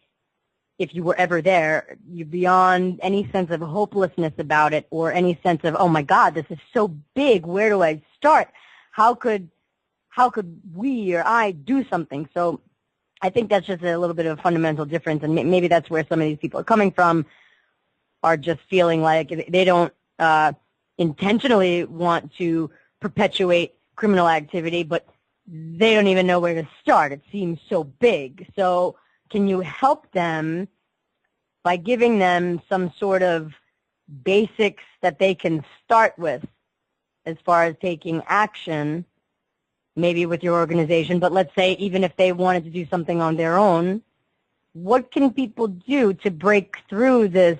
if you were ever there, you're beyond any sense of hopelessness about it or any sense of, oh my God, this is so big. Where do I start? How could we or I do something? So I think that's just a little bit of a fundamental difference, and maybe that's where some of these people are coming from, are just feeling like they don't intentionally want to perpetuate criminal activity, but they don't even know where to start. It seems so big. So can you help them by giving them some sort of basics that they can start with as far as taking action, maybe with your organization, but let's say even if they wanted to do something on their own, what can people do to break through this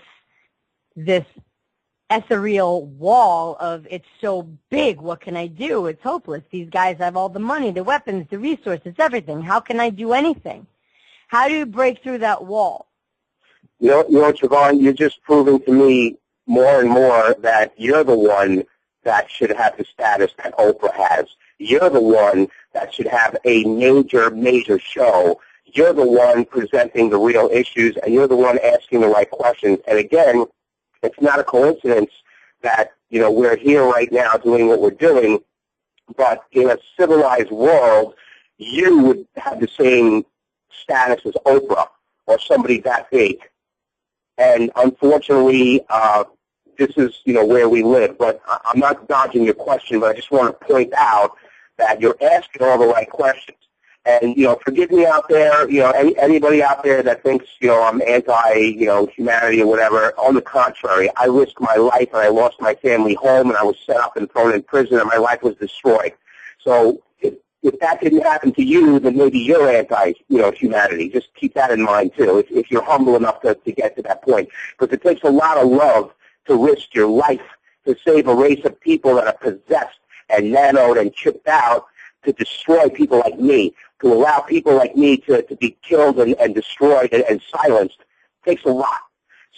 ethereal wall of it's so big, what can I do? It's hopeless. These guys have all the money, the weapons, the resources, everything. How can I do anything? How do you break through that wall? You know, Trevon, you're just proving to me more and more that you're the one that should have the status that Oprah has. You're the one that should have a major show. You're the one presenting the real issues, and you're the one asking the right questions. And again, it's not a coincidence that, you know, we're here right now doing what we're doing, but in a civilized world, you would have the same status as Oprah or somebody that big. And unfortunately, this is, you know, where we live. But I'm not dodging your question, but I just want to point out that you're asking all the right questions. And, you know, forgive me out there, you know, anybody out there that thinks, you know, I'm anti, you know, humanity or whatever. On the contrary, I risked my life and I lost my family home and I was set up and thrown in prison and my life was destroyed. So if that didn't happen to you, then maybe you're anti, you know, humanity. Just keep that in mind, too, if you're humble enough to get to that point. Because it takes a lot of love to risk your life to save a race of people that are possessed and nanoed and chipped out, to destroy people like me, to allow people like me to be killed and destroyed and silenced. It takes a lot.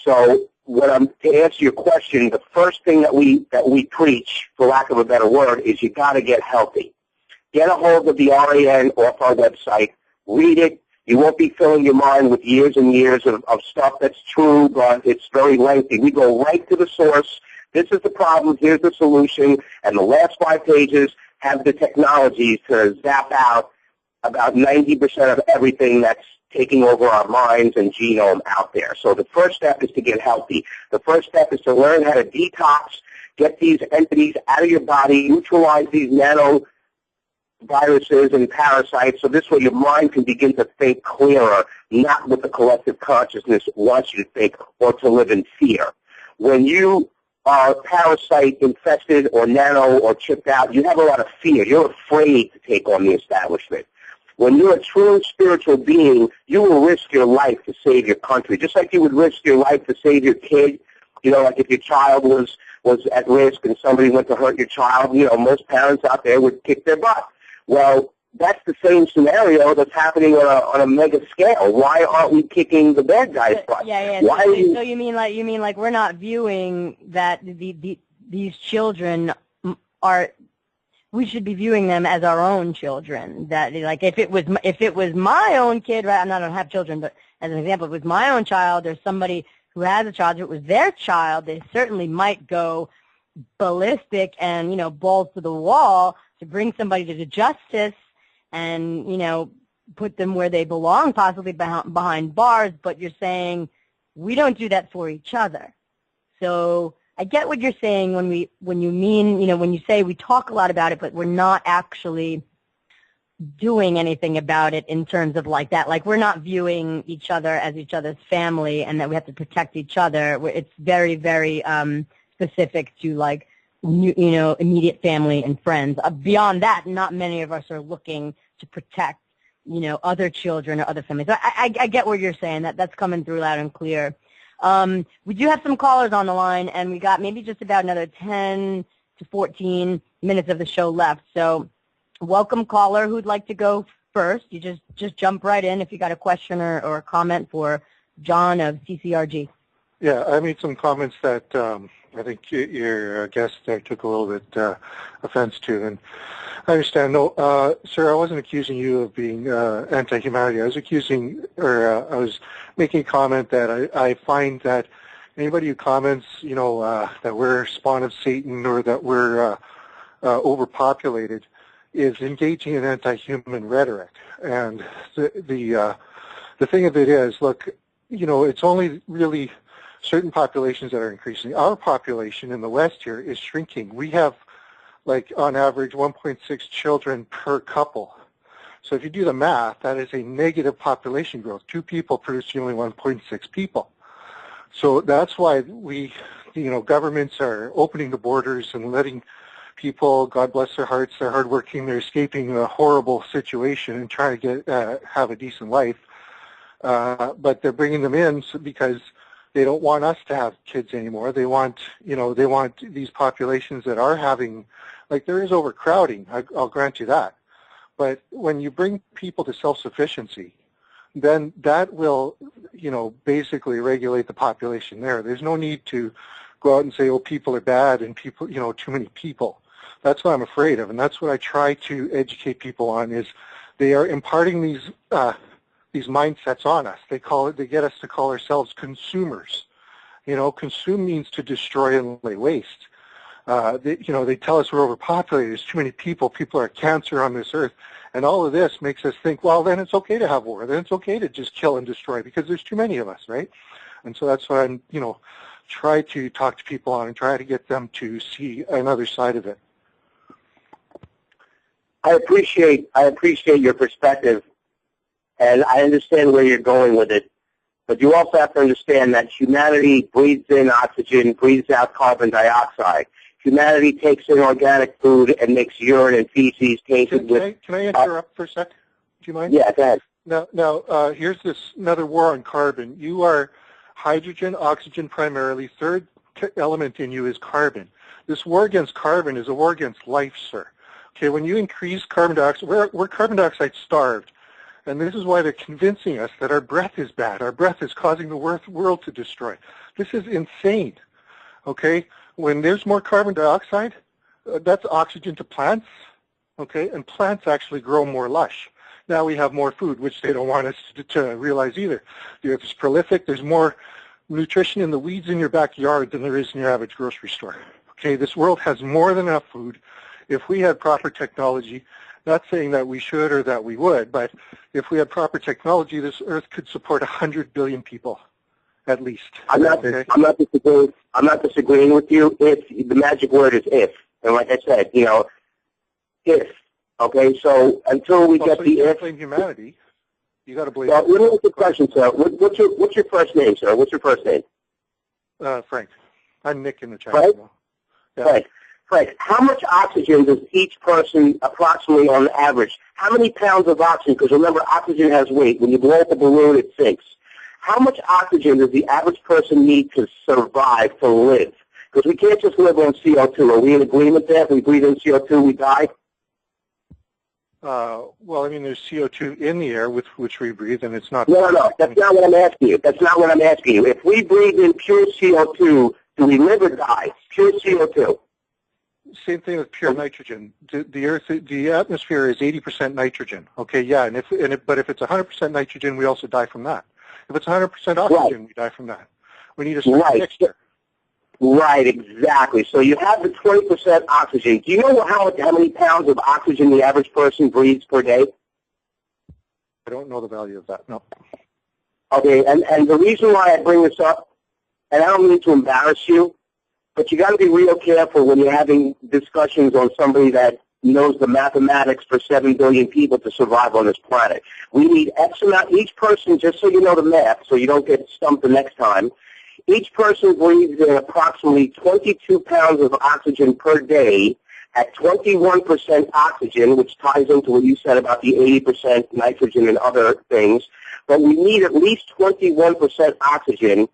So to answer your question, the first thing that we preach, for lack of a better word, is you got to get healthy. Get a hold of the RAN off our website. Read it. You won't be filling your mind with years and years of stuff that's true, but it's very lengthy. We go right to the source. This is the problem. Here's the solution. And the last 5 pages have the technologies to zap out about 90% of everything that's taking over our minds and genome out there. So the first step is to get healthy. The first step is to learn how to detox, get these entities out of your body, neutralize these nanoviruses and parasites, so this way your mind can begin to think clearer, not what the collective consciousness wants you to think or to live in fear. When you are parasite infested or nano or chipped out, you have a lot of fear. You're afraid to take on the establishment. When you're a true spiritual being, you will risk your life to save your country, just like you would risk your life to save your kid. You know, like if your child was at risk and somebody went to hurt your child, you know, most parents out there would kick their butt. Well, that's the same scenario that's happening on a mega scale. Why aren't we kicking the bad guys' butt? Yeah. Why so you mean like we're not viewing that these children are. We should be viewing them as our own children. That, like, if it was my own kid, right? I don't have children, but as an example, if it was my own child or somebody who has a child, if it was their child, they certainly might go ballistic and, you know, balls to the wall to bring somebody to justice and, you know, put them where they belong, possibly behind bars. But you're saying we don't do that for each other. So I get what you're saying when you mean, you know, when you say we talk a lot about it, but we're not actually doing anything about it in terms of like that. Like, we're not viewing each other as each other's family and that we have to protect each other. It's very, very specific to, like, you know, immediate family and friends. Beyond that, not many of us are looking to protect, you know, other children or other families. So I get what you're saying. That's coming through loud and clear. We do have some callers on the line, and we got maybe just about another 10 to 14 minutes of the show left. So welcome, caller. Who'd like to go first? You just jump right in if you got a question or a comment for John of CCRG. Yeah, I made some comments that I think your guest there took a little bit offense to. And I understand. No, sir, I wasn't accusing you of being anti-humanity. I was accusing, or I was making a comment that I find that anybody who comments, that we're spawn of Satan or that we're overpopulated is engaging in anti-human rhetoric. And the thing of it is, look, it's only really certain populations that are increasing. Our population in the West here is shrinking. We have, like, on average, 1.6 children per couple. So if you do the math, that is a negative population growth. 2 people producing only 1.6 people. So that's why we, governments are opening the borders and letting people, God bless their hearts, they're hardworking, they're escaping a horrible situation and trying to have a decent life. But they're bringing them in because they don't want us to have kids anymore. They want, they want these populations that are having, like, there is overcrowding, I'll grant you that. But when you bring people to self-sufficiency, then that will, basically regulate the population there. There's no need to go out and say, oh, people are bad and people, too many people. That's what I'm afraid of, and that's what I try to educate people on, is they are imparting these mindsets on us. They get us to call ourselves consumers. Consume means to destroy and lay waste. They tell us we're overpopulated, there's too many people are a cancer on this earth, and all of this makes us think, well, then it's okay to have war, then it's okay to just kill and destroy because there's too many of us, right? And so that's what I'm, try to talk to people on and try to get them to see another side of it. I appreciate your perspective, and I understand where you're going with it. But you also have to understand that humanity breathes in oxygen, breathes out carbon dioxide. Humanity takes in organic food and makes urine and feces tainted with... Can I interrupt for a sec? Do you mind? Yeah, go ahead. Now, here's another war on carbon. You are hydrogen, oxygen primarily. Third element in you is carbon. This war against carbon is a war against life, sir. Okay, when you increase carbon dioxide, we're carbon dioxide starved. And this is why they're convincing us that our breath is bad. Our breath is causing the world to destroy. This is insane, okay? When there's more carbon dioxide, that's oxygen to plants, okay? And plants actually grow more lush. Now we have more food, which they don't want us to realize either. The earth is prolific. There's more nutrition in the weeds in your backyard than there is in your average grocery store, okay? This world has more than enough food. If we had proper technology, not saying that we should or that we would, but if we had proper technology, this earth could support 100 billion people, at least. I'm not disagreeing with you. If the magic word is if, and like I said, if. Okay, so until we get the if, blame humanity. You got to believe. Well, let me ask you a question, sir. What's your first name, sir? What's your first name? Frank. I'm Nick in the chat. Frank. Yeah. Frank, how much oxygen does each person approximately on average? How many pounds of oxygen? Because remember, oxygen has weight. When you blow up a balloon, it sinks. How much oxygen does the average person need to survive, to live? Because we can't just live on CO2. Are we in agreement there? If we breathe in CO2, we die? Well, I mean, there's CO2 in the air with which we breathe, and it's not... No. That's not what I'm asking you. That's not what I'm asking you. If we breathe in pure CO2, do we live or die? Pure CO2. Same thing with pure nitrogen. The atmosphere is 80% nitrogen. Okay, yeah, but if it's 100% nitrogen, we also die from that. If it's 100% oxygen, we die from that. We need a certain mixture. Right, exactly. So you have the 20% oxygen. Do you know how many pounds of oxygen the average person breathes per day? I don't know the value of that, no. Okay, and the reason why I bring this up, and I don't mean to embarrass you, but you got to be real careful when you're having discussions on somebody that knows the mathematics for 7 billion people to survive on this planet. We need X amount, each person, just so you know the math, so you don't get stumped the next time, each person breathes in approximately 22 pounds of oxygen per day at 21% oxygen, which ties into what you said about the 80% nitrogen and other things. But we need at least 21% oxygen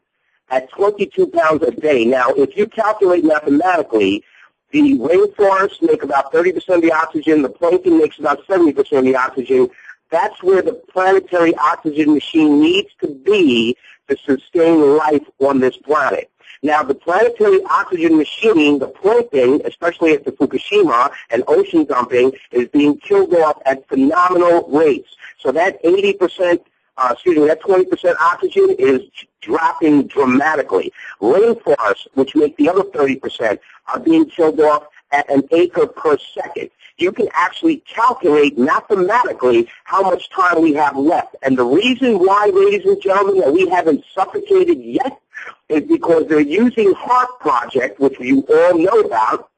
at 22 pounds a day. Now, if you calculate mathematically, the rainforests make about 30% of the oxygen, the plankton makes about 70% of the oxygen. That's where the planetary oxygen machine needs to be to sustain life on this planet. Now, the planetary oxygen machine, the plankton, especially at the Fukushima and ocean dumping, is being killed off at phenomenal rates. So that 80%, that 20% oxygen is dropping dramatically. Rainforests, which make the other 30%, are being killed off at an acre per second. You can actually calculate mathematically how much time we have left. And the reason why, ladies and gentlemen, that we haven't suffocated yet is because they're using HARP project, which you all know about,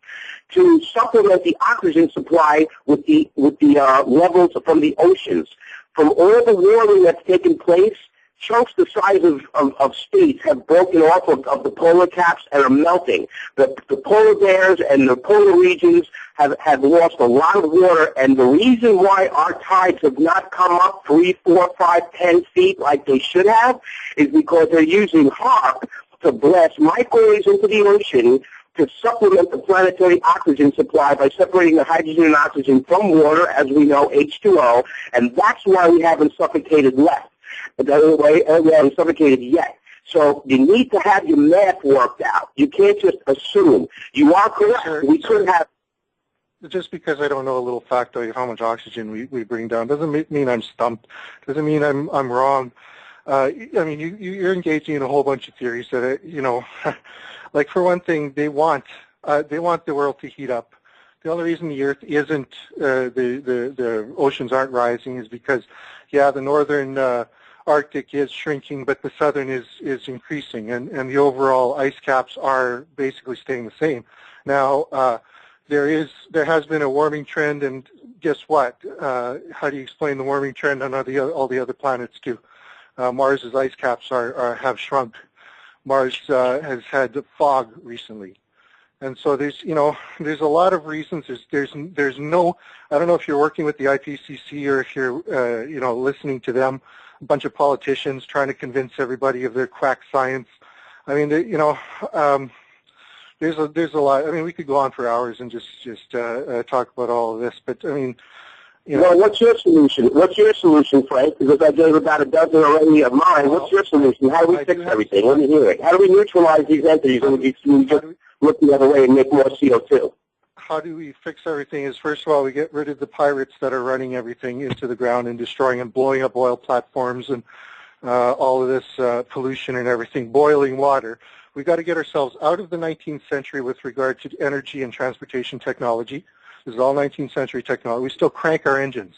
to supplement the oxygen supply with the levels from the oceans. From all the warming that's taken place, chunks the size of states have broken off of the polar caps and are melting. The polar bears and the polar regions have lost a lot of water, and the reason why our tides have not come up 3, 4, 5, 10 feet like they should have is because they're using HARP to blast microwaves into the ocean to supplement the planetary oxygen supply by separating the hydrogen and oxygen from water, as we know, H2O, and that's why we haven't suffocated left. But the other way, we haven't suffocated yet. So you need to have your math worked out. You can't just assume. You are correct. Sure. We could have. Just because I don't know a little factoid how much oxygen we bring down doesn't mean I'm stumped. Doesn't mean I'm wrong. I mean, you're engaging in a whole bunch of theories that, like for one thing, they want the world to heat up. The only reason the Earth isn't, the oceans aren't rising is because, yeah, the northern Arctic is shrinking, but the southern is increasing, and the overall ice caps are basically staying the same. Now, there has been a warming trend, and guess what? How do you explain the warming trend on all the other planets too? Mars's ice caps have shrunk. Mars has had fog recently. And so there's a lot of reasons. There's no, I don't know if you're working with the IPCC or if you're, listening to them, a bunch of politicians trying to convince everybody of their quack science. I mean, there's a lot. I mean, we could go on for hours and just talk about all of this, but I mean, Well, what's your solution? What's your solution, Frank? Because I gave about a dozen already of mine. What's your solution? How do we fix everything? Let me hear it. How do we neutralize these entities and we just look the other way and make more CO2? How do we fix everything is, first of all, we get rid of the pirates that are running everything into the ground and destroying and blowing up oil platforms and all of this pollution and everything, boiling water. We've got to get ourselves out of the 19th century with regard to energy and transportation technology. This is all 19th century technology. We still crank our engines.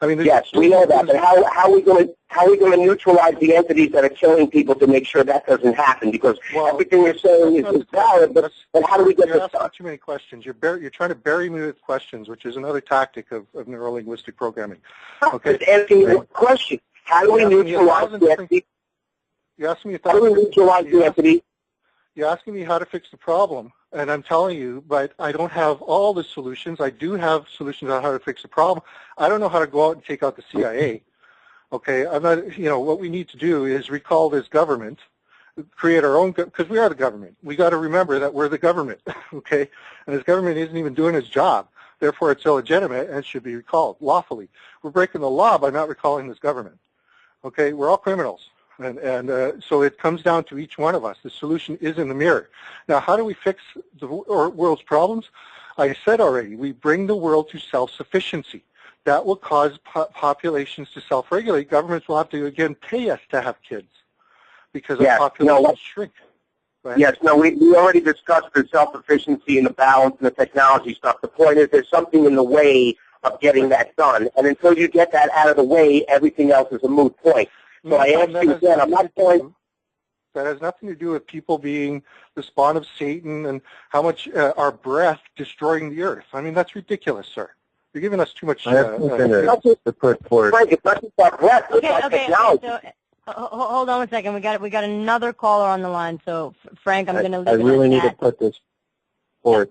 I mean, yes, we know that. But how are we going to neutralize the entities that are killing people to make sure that doesn't happen? Because everything you're saying is valid, but how do we get this done? You're asking too many questions. You're trying to bury me with questions, which is another tactic of neurolinguistic programming. Okay. Just asking you a question. How do we neutralize the entities? You asked me how do we neutralize the entities? You're asking me how to fix the problem, and I'm telling you, but I don't have all the solutions. I do have solutions on how to fix the problem. I don't know how to go out and take out the CIA. Okay, I'm not. What we need to do is recall this government, create our own, because we are the government. We got to remember that we're the government. Okay, and this government isn't even doing its job. Therefore, it's illegitimate and should be recalled lawfully. We're breaking the law by not recalling this government. Okay, we're all criminals. And so it comes down to each one of us. The solution is in the mirror. Now, how do we fix the world's problems? I said already, we bring the world to self-sufficiency. That will cause populations to self-regulate. Governments will have to, again, pay us to have kids because our populations shrink. Yes, no, we already discussed the self-sufficiency and the balance and the technology stuff. The point is there's something in the way of getting that done. And until you get that out of the way, everything else is a moot point. So I ask you again, I'm not going... That has nothing to do with people being the spawn of Satan and how much our breath destroying the earth. I mean, that's ridiculous, sir. You're giving us too much... to put forward. Frank, it's not just our breath, it's our technology. So, hold on a second. We got another caller on the line. So, Frank, I'm going to leave it at that. I really need to put this forward.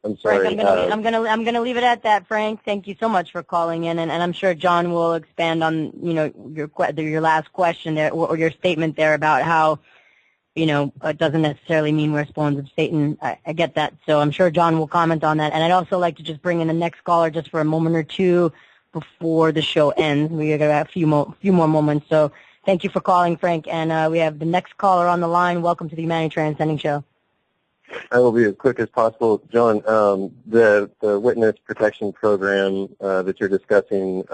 I'm sorry. Frank, I'm going to leave it at that, Frank. Thank you so much for calling in, and I'm sure John will expand on your last question there or your statement there about how it doesn't necessarily mean we're spawns of Satan. I get that, so I'm sure John will comment on that. And I'd also like to just bring in the next caller just for a moment or two before the show ends. We got a few more moments. So Thank you for calling, Frank. And we have the next caller on the line. Welcome to the Humanity Transcending Show. I will be as quick as possible. John, the witness protection program that you're discussing,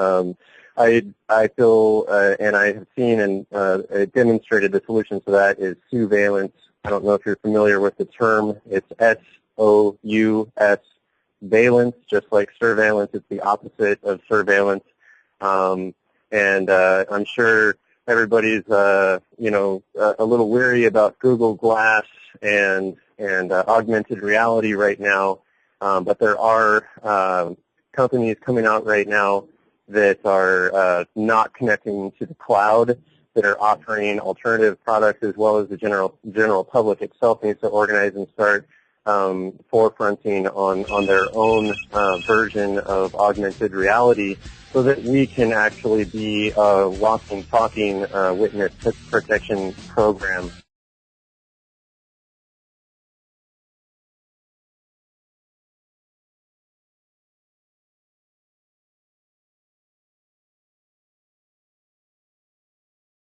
I feel, and I have seen and demonstrated the solution to that is surveillance. I don't know if you're familiar with the term. It's S-O-U-S, valence, just like surveillance. It's the opposite of surveillance. And I'm sure everybody's, a little weary about Google Glass and augmented reality right now. But there are companies coming out right now that are not connecting to the cloud, that are offering alternative products, as well as the general public itself needs to organize and start forefronting on their own version of augmented reality, so that we can actually be a walking, talking witness protection program